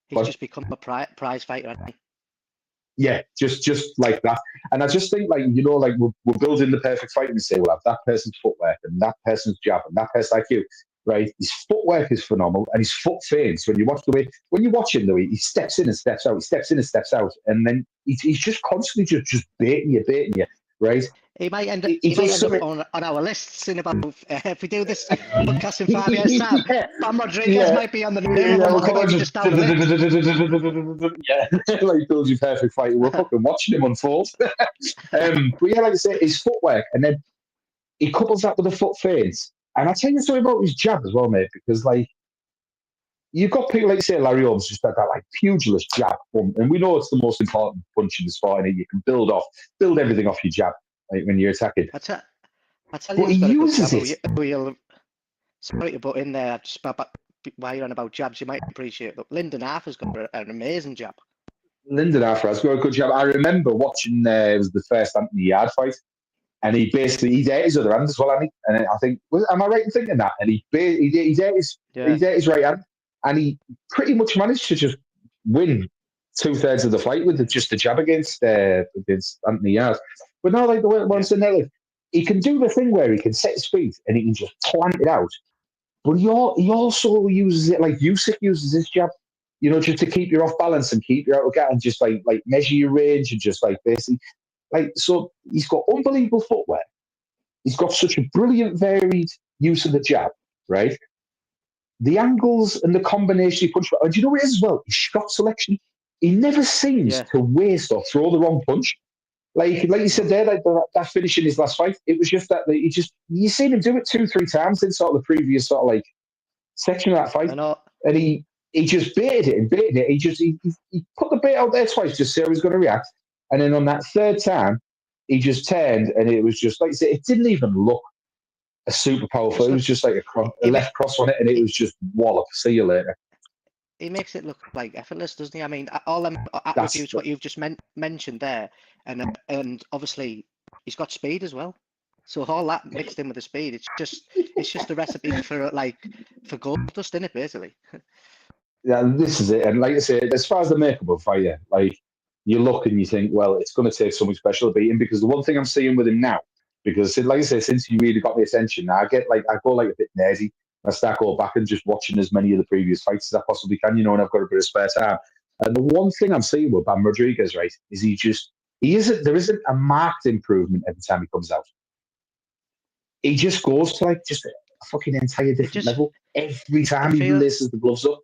he's but just become a prize fighter. Hasn't he? yeah, just like that. And I just think like we're building the perfect fight and say we'll have that person's footwork and that person's jab and that person like you. Right, his footwork is phenomenal, and his foot feints. When you watch him, he steps in and steps out, he steps in and steps out, and then he's just constantly just baiting you, right? He might end up. He He might does end up something. on our lists in about. If we do this podcast in 5 years' time, Yeah, Bam Rodriguez yeah, might be on the name, and yeah. We'll we'll come on, maybe just just down the list. yeah, like build your perfect fight. We're fucking watching him unfold. But yeah, like I say, his footwork, and then he couples that with the foot feints. And I'll tell you something about his jab as well, mate, because like you've got people like say Larry Holmes just had that like pugilist jab, and we know it's the most important punch in the sport, and you can build everything off your jab, like when you're attacking. I tell, I tell you But he who's got a good uses jab. it. Who you'll sorry to butt in there. Just while you're on about jabs, you might appreciate it. But Lyndon Arthur's got an amazing jab. Lyndon Arthur has got a good jab. I remember watching it was the first Anthony Yard fight, and he ate his other hand as well, hadn't he? And I think, am I right in thinking that? And he Yeah, ate his right hand, and he pretty much managed to just win 2/3 of the fight with just a jab against Anthony Yard. But now, like the way it yeah. wants to nail it, he can do the thing where he can set his feet and he can just plant it out. But he also uses it like Usyk uses his jab, just to keep you off balance and keep you out of guard and just like measure your range and just like basically like so he's got unbelievable footwear. He's got such a brilliant varied use of the jab, right? The angles and the combination he punches. And do you know what it is as well? His shot selection. He never seems Yeah. to waste or throw the wrong punch. Like you said there, like that finish in his last fight, it was just that you seen him do it 2-3 times in sort of the previous sort of like section of that fight, I know. and he just baited it and baited it. He put the bait out there twice just to see how he's going to react, and then on that third time, he just turned and it was just like I said, it didn't even look a super powerful. Just It was look. just like a left cross on it, and it was just wallop. See you later. He makes it look like effortless, doesn't he? I mean, all them That's attributes what you've just mentioned there, and obviously he's got speed as well. So all that mixed in with the speed, it's just a recipe for gold dust, isn't it? Basically. yeah. This is it, and like I say, as far as the makeup of fighter, like you look and you think, well, it's going to take something special to beat him because the one thing I'm seeing with him now, because like I say, since he really got my attention, I go like a bit nerdy. I start going back and just watching as many of the previous fights as I possibly can, and I've got a bit of spare time. And the one thing I'm seeing with Bam Rodriguez, right, is there isn't a marked improvement every time he comes out. He just goes to like just a fucking entire It different just level every it time he feels laces the gloves up.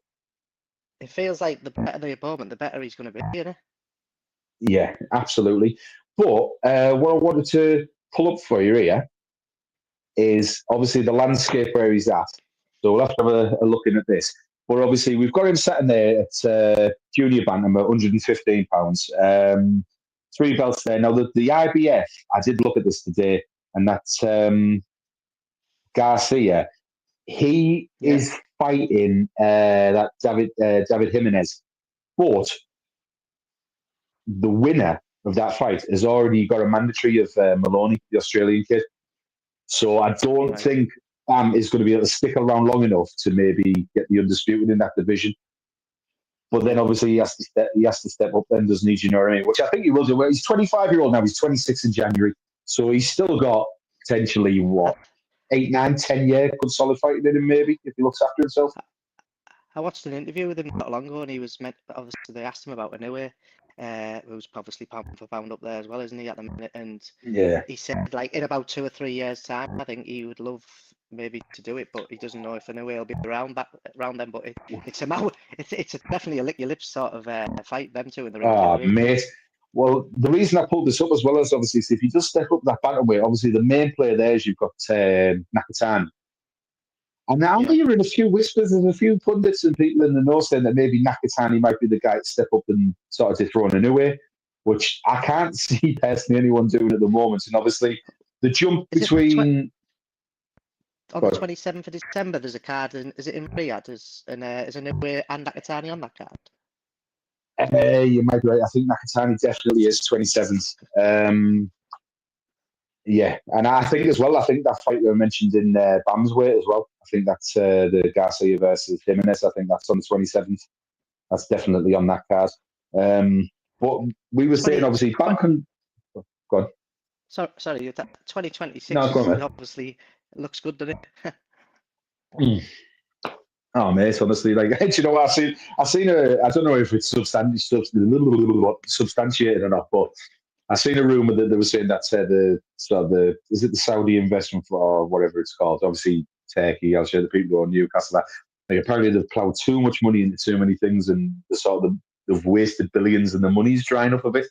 it feels like the better the opponent, the better he's going to be. You know? Yeah, absolutely. But what I wanted to pull up for you here is obviously the landscape where he's at. So we'll have to have a look in at this. But obviously, we've got him sitting there at junior bantam at £115. 3 belts there. Now, the IBF, I did look at this today, and that's Garcia. He Yeah. is fighting that David Jimenez. But the winner of that fight has already got a mandatory of Maloney, the Australian kid. So I don't Right. think Bam is going to be able to stick around long enough to maybe get the undisputed in that division. But then obviously he has to step up then, doesn't he? Do you know what I mean? Which I think he will do. Well, he's 25-year-old now. He's 26 in January. So he's still got potentially, 8, 9, 10 year good solid fighting in him, maybe, if he looks after himself. I watched an interview with him not long ago, and he was obviously they asked him about Inoue, who's obviously pound for pound up there as well, isn't he, at the minute? And he said, like, in about 2 or 3 years' time, I think he would love maybe to do it, but he doesn't know if Inoue will be around then. But it's definitely a lick your lips sort of fight, them two in the ring. Oh, mate. Well, the reason I pulled this up as well is obviously if you just step up that bantamweight, obviously the main player there is you've got Nakatani. And now I'm hearing a few whispers and a few pundits and people in the know saying that maybe Nakatani might be the guy to step up and sort of dethrone Inoue, which I can't see personally anyone doing at the moment. And obviously the jump between... On the 27th of December, there's a card. Is it in Riyadh? Is Inoue and Nakatani on that card? You might be right. I think Nakatani definitely is 27th. Yeah, and I think as well, I think that fight that I mentioned in Bam's weight as well. I think that's the Garcia versus Jimenez. I think that's on the 27th. That's definitely on that card. But we were saying, obviously, Bam can... Go on. Sorry, 2026 no, go on, obviously looks good, doesn't it? Oh, mate, honestly, like, do you know what I seen I don't know if it's substantiated or not, but I seen a rumor that they were saying that is it the Saudi investment or whatever it's called? Obviously, Turkey. I'll share the people on Newcastle. Like, apparently they've ploughed too much money into too many things, and they've wasted billions, and the money's drying up a bit.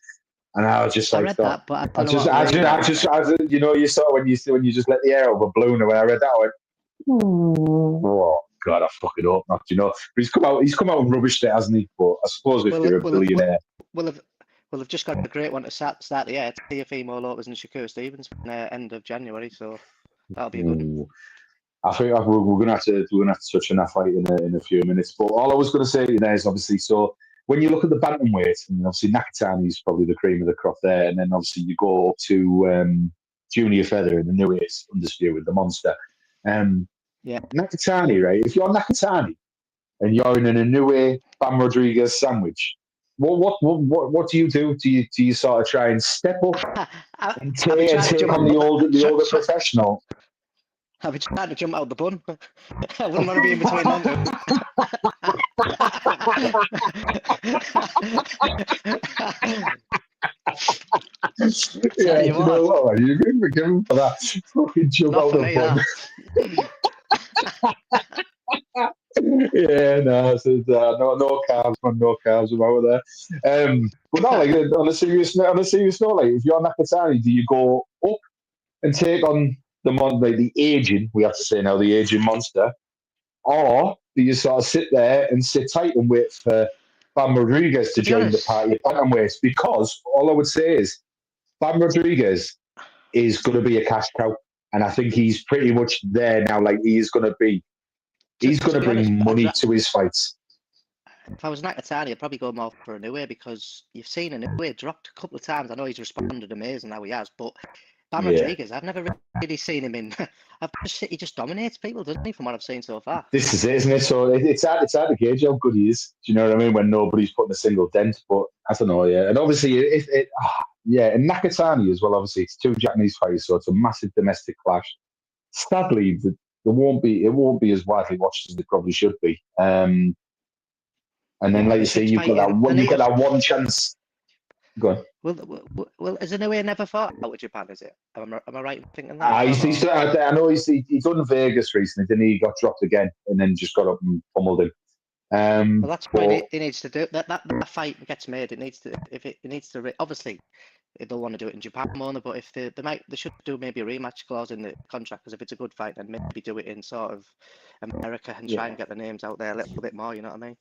And I was just like, I read that, but I you know, you saw when you just let the air out of a balloon, and when I read that, I went, oh God, I fucking hope not. You know, but he's come out and rubbished it, hasn't he? But I suppose if you're a billionaire, I've just got a great one to start the year. Teofimo Lopez and Shakur Stevens end of January, so that'll be good. I think we're gonna have to touch on that fight in a few minutes. But all I was going to say is obviously, so when you look at the bantamweight, and obviously Nakatani is probably the cream of the crop there, and then obviously you go up to Junior Feather in the newest undisputed, the monster. Nakatani, right? If you're Nakatani and you're in an Inoue Bam Rodriguez sandwich, what do you do? Do you sort of try and step up and take on the older professional? I've been trying to jump out the bun. I wouldn't want to be in between them two. Yeah, you know what? You're going to give him for that. Fucking jump out the bun. Yeah, no carbs, man, no carbs about there. But no, like on a serious note, like if you're Nakatani, do you go up and take on the aging? We have to say now the aging monster, or do you sort of sit there and sit tight and wait for Bam Rodriguez to join the party at bantamweight? Because all I would say is Bam Rodriguez is going to be a cash cow, and I think he's pretty much there now. Like he's going to bring money to his fights. If I was Nakatani, I'd probably go more for Inoue because you've seen Inoue dropped a couple of times. I know he's responded amazing how he has, but Bam Rodriguez, I've never really seen him in. He just dominates people, doesn't he? From what I've seen so far. This is it, isn't it? So it's hard to gauge how good he is. Do you know what I mean? When nobody's putting a single dent, but I don't know. Yeah, and obviously and Nakatani as well. Obviously, it's two Japanese fighters, so it's a massive domestic clash. Sadly, it won't be as widely watched as it probably should be. And then, like you say, you've got that one chance. Go on. Well, is Inoue never fought out with Japan? Is it? Am I right in thinking that? I know he's done Vegas recently. Then he got dropped again, and then just got up and pummeled him. Well, that's why he needs to do that. That fight gets made. It needs to. Obviously, they'll want to do it in Japan more, but if they should do maybe a rematch clause in the contract, because if it's a good fight, then maybe do it in sort of America and try and get the names out there a little bit more. You know what I mean?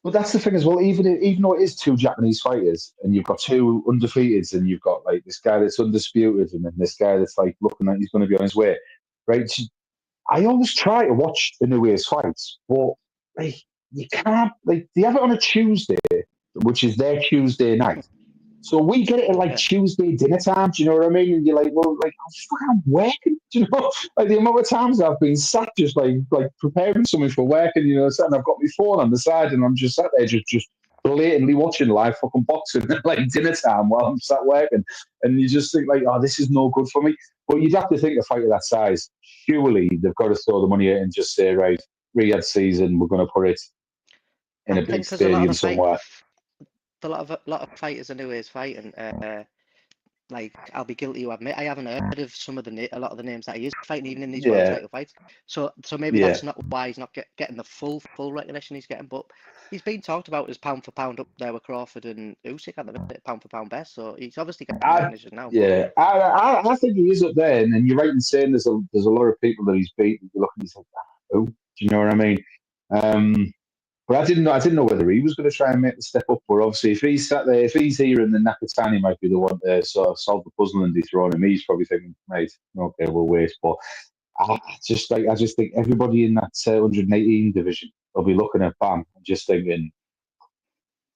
Well, that's the thing as well. Even though it is two Japanese fighters, and you've got two undefeateds, and you've got like this guy that's undisputed, and then this guy that's like looking like he's going to be on his way, right? I always try to watch Inoue's fights, but like you can't. Like they have it on a Tuesday, which is their Tuesday night. So we get it at like Tuesday dinner time. Do you know what I mean? And you're like, well, like I'm working. Do you know, like the amount of times I've been sat just like preparing something for work, and and I've got my phone on the side, and I'm just sat there just blatantly watching live fucking boxing at like dinner time while I'm sat working, and you just think like, oh, this is no good for me. But you'd have to think a fight of that size, surely they've got to throw the money at and just say, right, Riyadh season, we're going to put it in a big stadium somewhere. A lot of fighters I know is fighting. Like I'll be guilty to admit I haven't heard of a lot of the names that he is fighting, even in these world title fights. So maybe that's not why he's not getting the full recognition he's getting. But he's been talked about as pound for pound up there with Crawford and Usyk at the minute, pound for pound best. So he's obviously getting recognition now. Yeah, I think he is up there, and then you're right in saying there's a lot of people that he's beaten. You look and he's like, oh, do you know what I mean? But I didn't know whether he was going to try and make the step up. But obviously, if he's sat there, if he's here, and then Nakatani might be the one to sort of solve the puzzle and dethrone him, he's probably thinking, mate, okay, we'll wait. But I just think everybody in that 118 division will be looking at Bam and just thinking,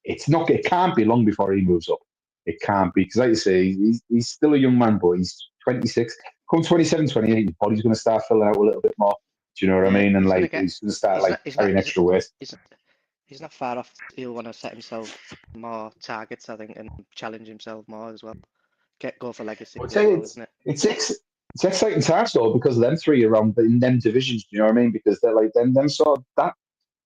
it can't be long before he moves up. It can't be, because like you say, he's still a young man, but he's 26. Come 27, 28, his body's going to start filling out a little bit more. Do you know what I mean? And he's going to start carrying extra weight. He's not far off. He'll want to set himself more targets, I think, and challenge himself more as well. Go for legacy as well, isn't it? It's exciting times though, because of them three around in them divisions. Do you know what I mean? Because they're like them sort of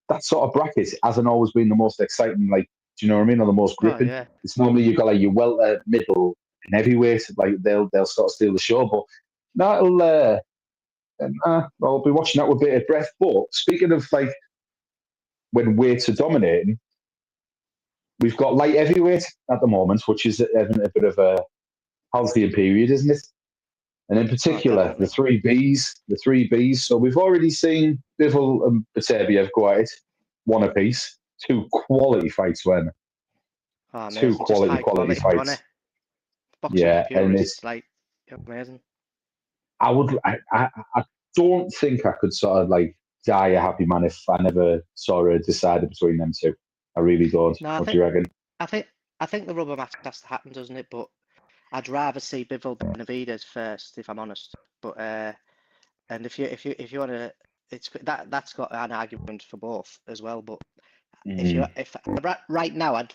that sort of bracket hasn't always been the most exciting. Like, do you know what I mean? Or the most gripping. Oh, yeah. It's normally you've got like your welter, middle, and heavyweight. Like they'll sort of steal the show. But I'll be watching that with a bit of breath. But speaking of like when weights are dominating, we've got light heavyweight at the moment, which is having a bit of a healthier period, isn't it? And in particular, the three Bs. So we've already seen Bivol and Bateviev go at it, one apiece. Two quality fights, when two quality fights. Yeah, and it's like amazing. I don't think I could sort of like die a happy man if I never saw a decider between them two. I really don't. What do you reckon? I think the rubber match has to happen, doesn't it? But I'd rather see Bivol Benavidez first, if I'm honest. But and if you want to, that's got an argument for both as well. But if right now, I'd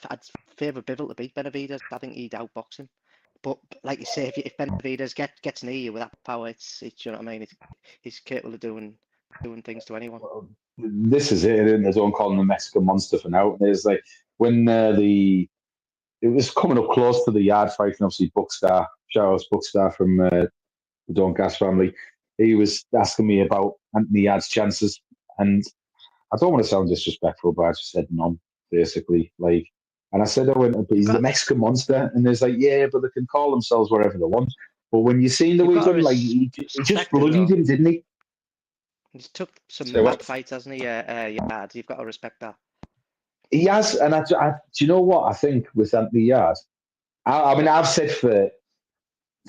favour Bivol to beat Benavidez. I think he'd outbox him. But like you say, if Benavidez gets near you with that power, it's you know what I mean. He's capable of doing things to anyone. Well, this is it. And they don't call him the Mexican monster for now. There's like when it was coming up close to the yard fight, and obviously Buckstar, shout out Buckstar from the Don Gas family. He was asking me about Anthony Yard's chances, and I don't want to sound disrespectful, but I just said none, basically. Like, and I said, he's the Mexican monster, and there's like, yeah, but they can call themselves whatever they want. But when you seen the way like he just bloodied him, didn't he? He's took some mad fights, hasn't he? Yard. You've got to respect that. He has, and I do you know what I think with Anthony Yard? I mean, I've said for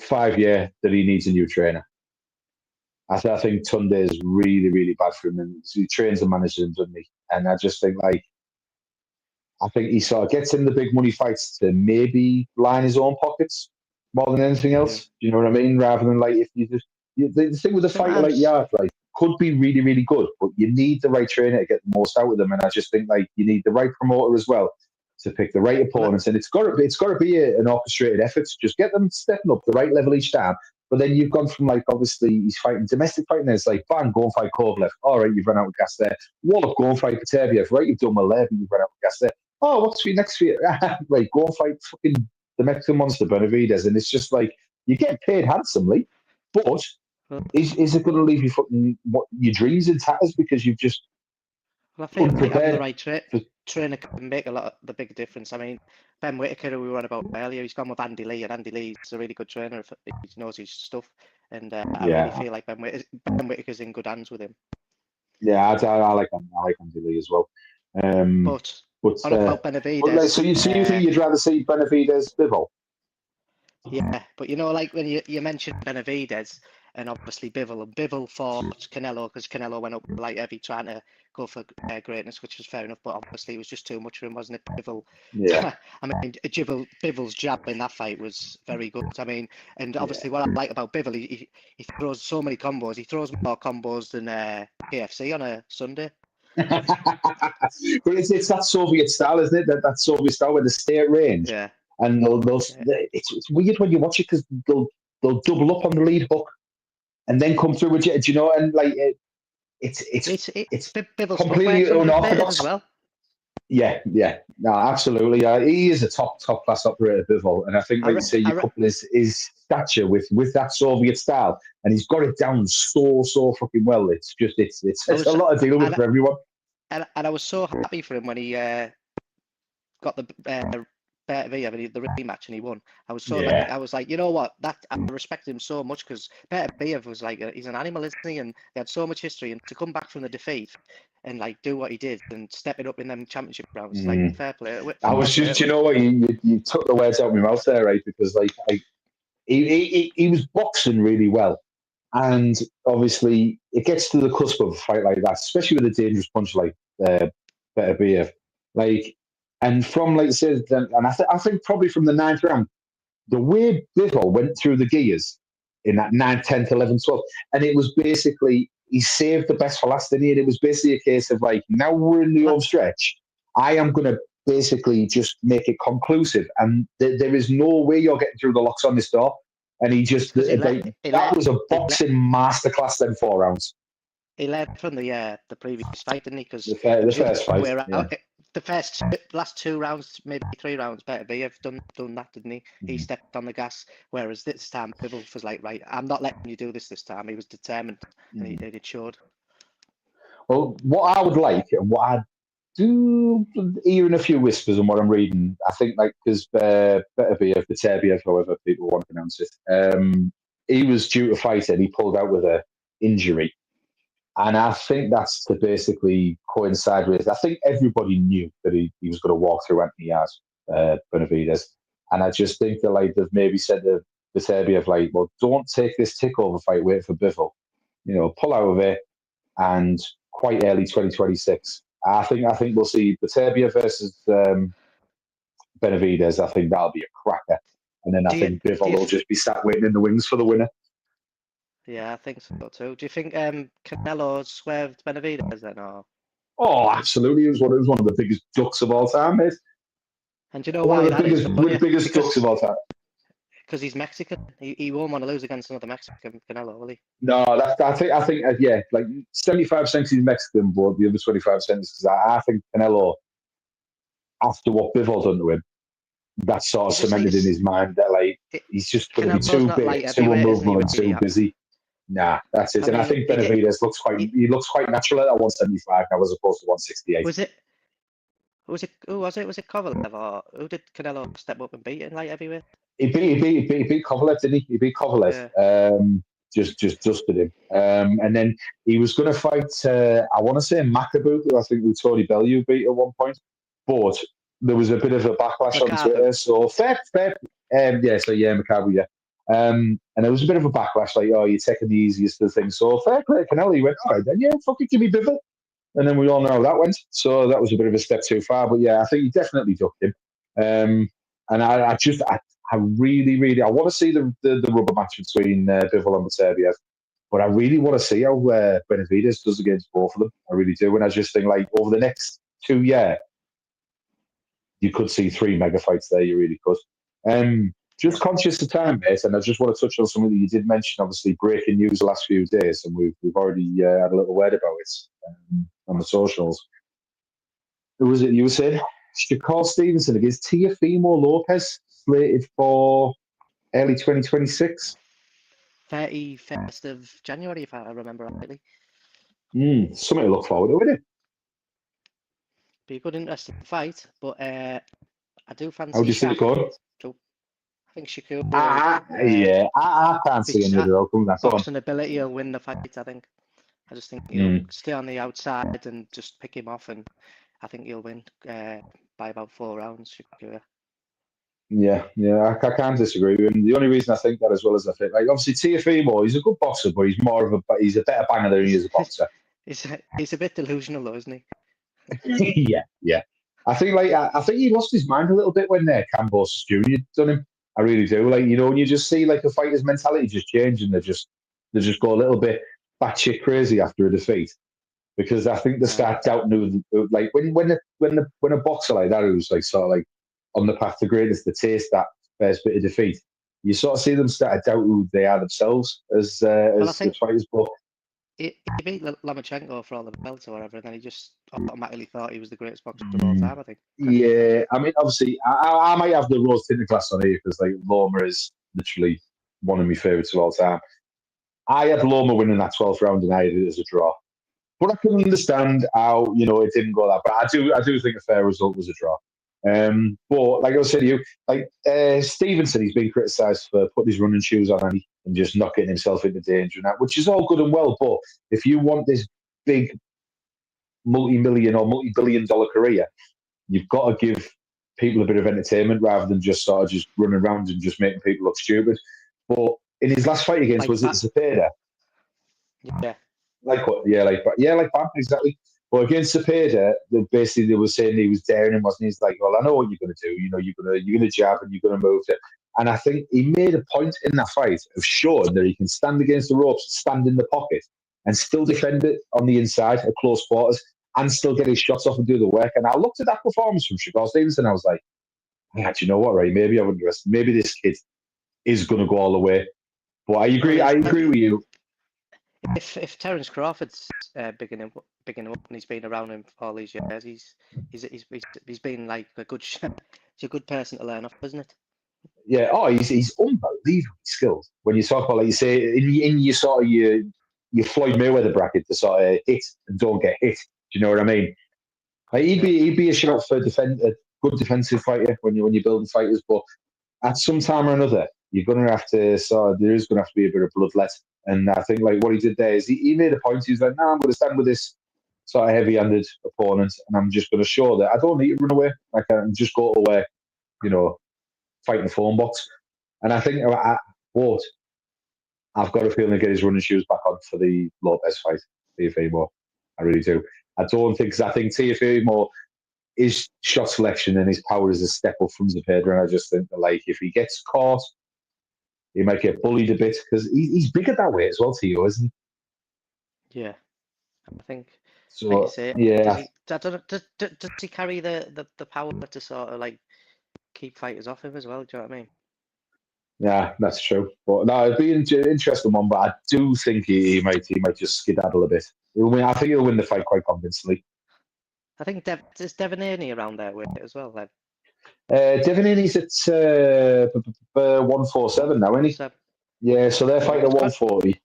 5 years that he needs a new trainer. I think Tunde is really, really bad for him, and he trains and manages him, doesn't he? And I just think I think he sort of gets in the big money fights to maybe line his own pockets more than anything else. Do you know what I mean? Rather than like if you just the thing with a fighter like Yard, like could be really, really good, but you need the right trainer to get the most out of them. And I just think like you need the right promoter as well to pick the right opponents. And it's got to be an orchestrated effort to just get them stepping up the right level each time. But then you've gone from like obviously he's fighting domestic fighting. There's like bang, go and fight Kovalev. All right, you've run out of gas there. Wallop, go and fight Bateviev. Right, you've done well there, but you've run out of gas there. Oh, what's for you next for you? Right, go and fight fucking the Mexican monster Benavidez. And it's just like you get paid handsomely, but is it going to leave you fucking your dreams in tatters because you've just I think having the right trainer can make the big difference. I mean, Ben Whittaker, who we were on about earlier, he's gone with Andy Lee, and Andy Lee's a really good trainer. He knows his stuff, and I really feel like Ben Whittaker's in good hands with him. Yeah, I like Andy Lee as well. But on about Benavidez. So you think you'd rather see Benavidez Bivol? Yeah, but like when you mentioned Benavidez, and obviously Bivol. And Bivol fought Canelo because Canelo went up like heavy trying to go for greatness, which was fair enough. But obviously it was just too much for him, wasn't it? Bivol. Yeah. I mean, Bivol's jab in that fight was very good. I mean, and Yeah. obviously what I like about Bivol, he throws so many combos. He throws more combos than KFC on a Sunday. But it's that Soviet style, isn't it? That Soviet style where they stay at range, Yeah. and it's weird when you watch it because they'll double up on the lead hook and then come through with it, you know, and like it's Bivol's completely footwork's underrated as unorthodox. well. Yeah, no, absolutely. He is a top class operator, Bivol, and I think, like you say, you couple his stature with that Soviet style, and he's got it down so fucking well. It's just it's a lot of dealing with for everyone. And I was so happy for him when he got the the rematch and he won. I was so I was like, you know what? That I respect him so much because Beterbiev was like he's an animal, isn't he? And they had so much history, and to come back from the defeat and like do what he did and step it up in them championship rounds, like fair play. I was just, you know what? You took the words out of my mouth there, right? Because like he was boxing really well. And obviously, it gets to the cusp of a fight like that, especially with a dangerous punch like Beterbiev. Like, and from, like I said, and I think probably from the ninth round, the way Bivol went through the gears in that 9th, 10th, 11th, 12th, and it was basically, he saved the best for last, didn't he? And it was basically a case of like, now we're in the home stretch. I am going to basically just make it conclusive. And there is no way you're getting through the locks on this door. And he just, that was a boxing masterclass, then 4 rounds. He led from the previous fight, didn't he? Because the first fight. The last 2 rounds, maybe 3 rounds, Beterbiev done that, didn't he? He stepped on the gas, whereas this time Bivol was like, right, I'm not letting you do this time. He was determined, and it showed. Well, what I would like, and what I do hearing a few whispers on what I'm reading, I think, like, because Beterbiev, however people want to pronounce it, he was due to fight and he pulled out with an injury. And I think that's to basically coincide with, I think everybody knew that he was going to walk through Anthony Benavidez. And I just think that, like, they've maybe said to Beterbiev, like, well, don't take this takeover fight, wait for Bivol. You know, pull out of it, and quite early 2026. I think we'll see Beterbiev versus Benavidez. I think that'll be a cracker. And then I think Bivol will just be sat waiting in the wings for the winner. Yeah, I think so too. Do you think Canelo swerved Benavidez then? Or? Oh, absolutely. It was one of the biggest ducks of all time, mate. And do you know one why of the biggest ducks of all time. Because he's Mexican. He won't want to lose against another Mexican, Canelo, will he? No, I think, yeah, like 75% he's Mexican, but the other 25% is because I think Canelo, after what Bivol done to him, that sort of cemented in his mind that, like, he's just going to be too big, too unmovable, and too busy. Nah, that's it. And I think Benavidez looks quite natural at 175 now as opposed to 168. Was it Kovalev, or who did Canelo step up and beat in light heavyweight? He beat Kovalev, didn't he? He beat Kovalev. Yeah. Just dusted him. And then he was going to fight, I want to say Makabu, who I think Tony Bellew beat at one point. But there was a bit of a backlash on Twitter. So fair. Makabu, yeah. And there was a bit of a backlash, like, oh, you're taking the easiest of things. So fair play, Canelo. He went, all right, then, yeah, fucking give me Bivol. And then we all know how that went. So that was a bit of a step too far. But yeah, I think he definitely ducked him. And I really, I want to see the rubber match between Bivol and Beterbiev. But I really want to see how Benavidez does against both of them. I really do. And I just think, like, over the next 2 years, you could see 3 mega fights there. You really could. Just conscious of time, mate, and I just want to touch on something that you did mention, obviously, breaking news the last few days, and we've already had a little word about it on the socials. Who was it you were saying? Shakur Stevenson against Teofimo Lopez, slated for early 2026. 31st of January, if I remember rightly. Something to look forward to, isn't it? Be a good, interesting fight, but I do fancy. How do you see it going? I think Shakur. I can't see any other outcome. Boxing ability will win the fight. I think. I just think he'll stay on the outside and just pick him off, and I think he'll win by about 4 rounds. Shakur. Yeah, I can't disagree with him. The only reason I think that as well as I think, like, obviously Tiafimo, he's a good boxer, but he's a better banger than he He's is a boxer. he's a bit delusional though, isn't he? Yeah. I think I think he lost his mind a little bit when Cambosis Jr. done him. I really do. Like, when you just see like a fighter's mentality just change, and they just go a little bit batshit crazy after a defeat, because I think they Aye. start doubting like when a boxer like that, who's like sort of like on the path to greatness, to taste that first bit of defeat, you sort of see them start to doubt who they are themselves as Well, I as think fighters. But he beat Lomachenko for all the belts or whatever, and then he just automatically thought he was the greatest boxer of all mm, time. I think. Correct me if I'm yeah, wrong. I mean, obviously, I might have the rose tinted glass on here because like Loma is literally one of my favourites of all time. I had Loma winning that 12th round, and I had it as a draw. But I can understand how it didn't go that. But I do think a fair result was a draw. But like I was saying to you, like Stevenson, he's been criticised for putting his running shoes on and just not getting himself into danger and that, which is all good and well. But if you want this big multi-million or multi-billion-dollar career, you've got to give people a bit of entertainment rather than just sort of just running around and just making people look stupid. But in his last fight against, Like was it Zepeda? yeah, Like what? Like Bam, exactly. But against Cepeda, basically they were saying he was daring him, wasn't he? He's like, well, I know what you're going to do. You're gonna jab and you're going to move it. And I think he made a point in that fight of showing that he can stand against the ropes, stand in the pocket, and still defend it on the inside at close quarters, and still get his shots off and do the work. And I looked at that performance from Shakur Stevenson, and I was like, yeah, do you know what, right? Maybe I wouldn't rest. Maybe this kid is going to go all the way. But I well, agree. I agree with you. if Terence Crawford's bigging him up and he's been around him for all these years, he's been like a good he's a good person to learn off, isn't it? Yeah. Oh, he's unbelievably skilled. When you talk about, like you say, in your sort of your Floyd Mayweather bracket, to sort of hit and don't get hit. Do you know what I mean? Like, Yeah, he'd be a shout for a good defensive fighter when you're building fighters. But at some time or another, you're gonna have to there is gonna have to be a bit of bloodlet. And I think like what he did there is he made a point. He's like, no, I'm gonna stand with this sort of heavy-handed opponent, and I'm just gonna show that I don't need to run away. I can just go away, you know, fight in the phone box. And I think but I've got a feeling to get his running shoes back on for the Lopez fight, Tiafimo. I really do. I don't think, because I think Tiafimo, his shot selection and his power is a step up from Zepeda. And I just think that, like, if he gets caught, he might get bullied a bit because he's bigger that way as well, Tio, isn't yeah. I think, he? like you So, say, does yeah. he? I don't know, does he carry the power to sort of like keep fighters off him as well? Do you know what I mean? Yeah, that's true. But no, it'd be an interesting one. But I do think he might just skedaddle a bit. I think he'll win the fight quite convincingly. I think there's Devin Haney around there with it as well. Then Devin Haney's at 147 now, isn't he? 147. Yeah, so they're Yeah, fighting at it's 140.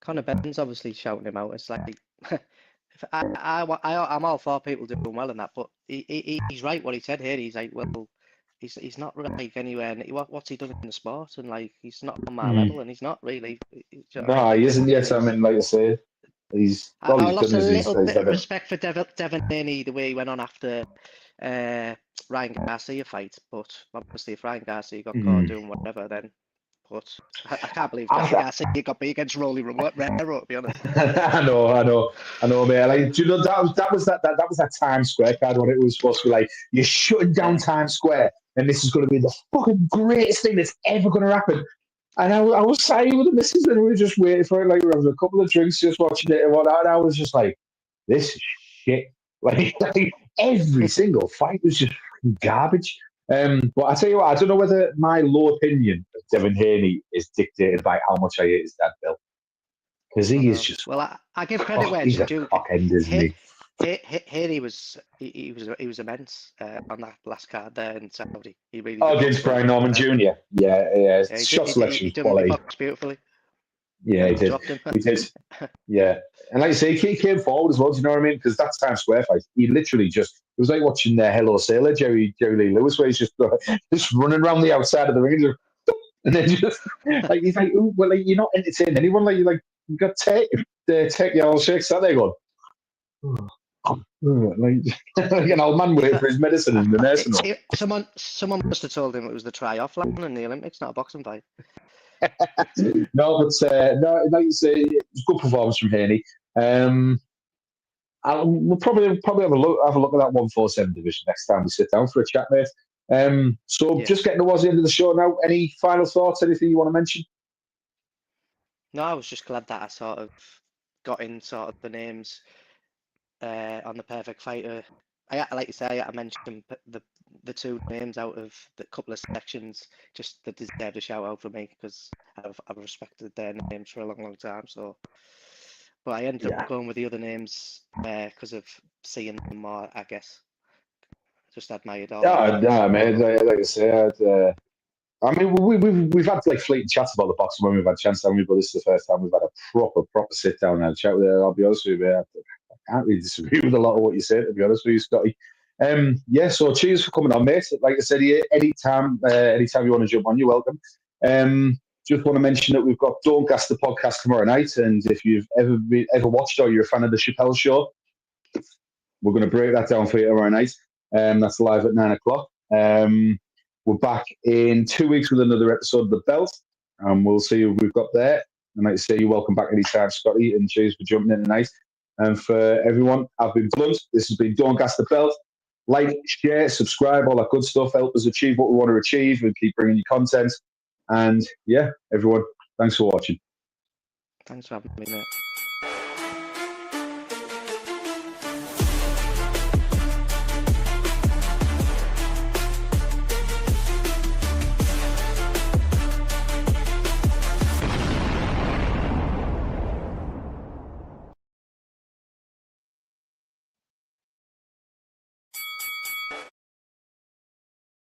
Conor Ben's obviously shouting him out. It's like if I'm all for people doing well in that, but he's right what he said here. He's like, well, he's not like anywhere. What's he done in the sport? And like, he's not on my Mm. level, and he's not really. Do you know what I mean? No, he Like isn't Devin yet. I Haney's. mean, like I say, he's all I he's lost done a is little he's bit had of a. respect for Devin Haney the way he went on after Ryan Garcia fight, but obviously if Ryan Garcia got caught Mm. doing whatever, then. But I can't believe I, Garcia got beat against Rolly Rero, to be honest. I know, man. Like, do you know that Times Square card when it was supposed to be like you're shutting down Yeah. Times Square and this is going to be the fucking greatest thing that's ever going to happen. And I was sitting with the missus and we were just waiting for it. Like we were having a couple of drinks, just watching it and whatnot. And I was just like, this is shit. Like every single fight was just fucking garbage. But I tell you what, I don't know whether my low opinion of Devin Haney is dictated by how much I hate his dad, Bill, because I he is know. just Well, I give credit where it's he's a due. cock end, isn't he? Here he was immense on that last card there in Saudi. He really Oh, did against box well. Brian Norman Jr. Yeah. Yeah, Shot selection he was done he quality. boxed beautifully. Yeah, he Nearly did. dropped him. He did. Yeah. And like I say, he came forward as well. Do you know what I mean? Because that Times Square fight, he literally just, it was like watching Hello Sailor, Jerry Lee Lewis, where he's just running around the outside of the ring and then just, like, he's like, ooh, well, like, you're not entertaining anyone. Like, you got take your old shakes out there going, like, like an old man waiting for his medicine in the nursing home. Someone must have told him it was the triathlon in the Olympics, not a boxing fight. No, but no, like you say, it's good performance from Haney. We'll probably have a look at that 147 division next time we sit down for a chat, mate. So Yeah. just getting towards the end of the show now. Any final thoughts? Anything you want to mention? No, I was just glad that I sort of got in sort of the names on the perfect fighter. Like you say, I mentioned the two names out of the couple of sections just that deserved a shout out for me because I've respected their names for a long time. So, but I ended up going with the other names because of seeing them more, I guess. Just admired all of them. No, man. Like I say, I mean, we've had like fleeting chats about the boxing when we've had a chance, haven't we? But this is the first time we've had a proper sit down and chat with her. I'll be honest with you, I can't really disagree with a lot of what you said, to be honest with you, Scotty. Yeah, so cheers for coming on, mate. Like I said, anytime you want to jump on, you're welcome. Just want to mention that we've got Don't Gas the podcast tomorrow night, and if you've ever watched or you're a fan of the Chappelle Show, we're going to break that down for you tomorrow night. That's live at 9:00. We're back in 2 weeks with another episode of The Belt, and we'll see who we've got there. And like I say, you're welcome back anytime, Scotty, and cheers for jumping in tonight. And for everyone, I've been Blunt. This has been Don't Gas the Belt. Like, share, subscribe, all that good stuff. Help us achieve what we want to achieve and keep bringing you content. And yeah, everyone, thanks for watching. Thanks for having me, mate.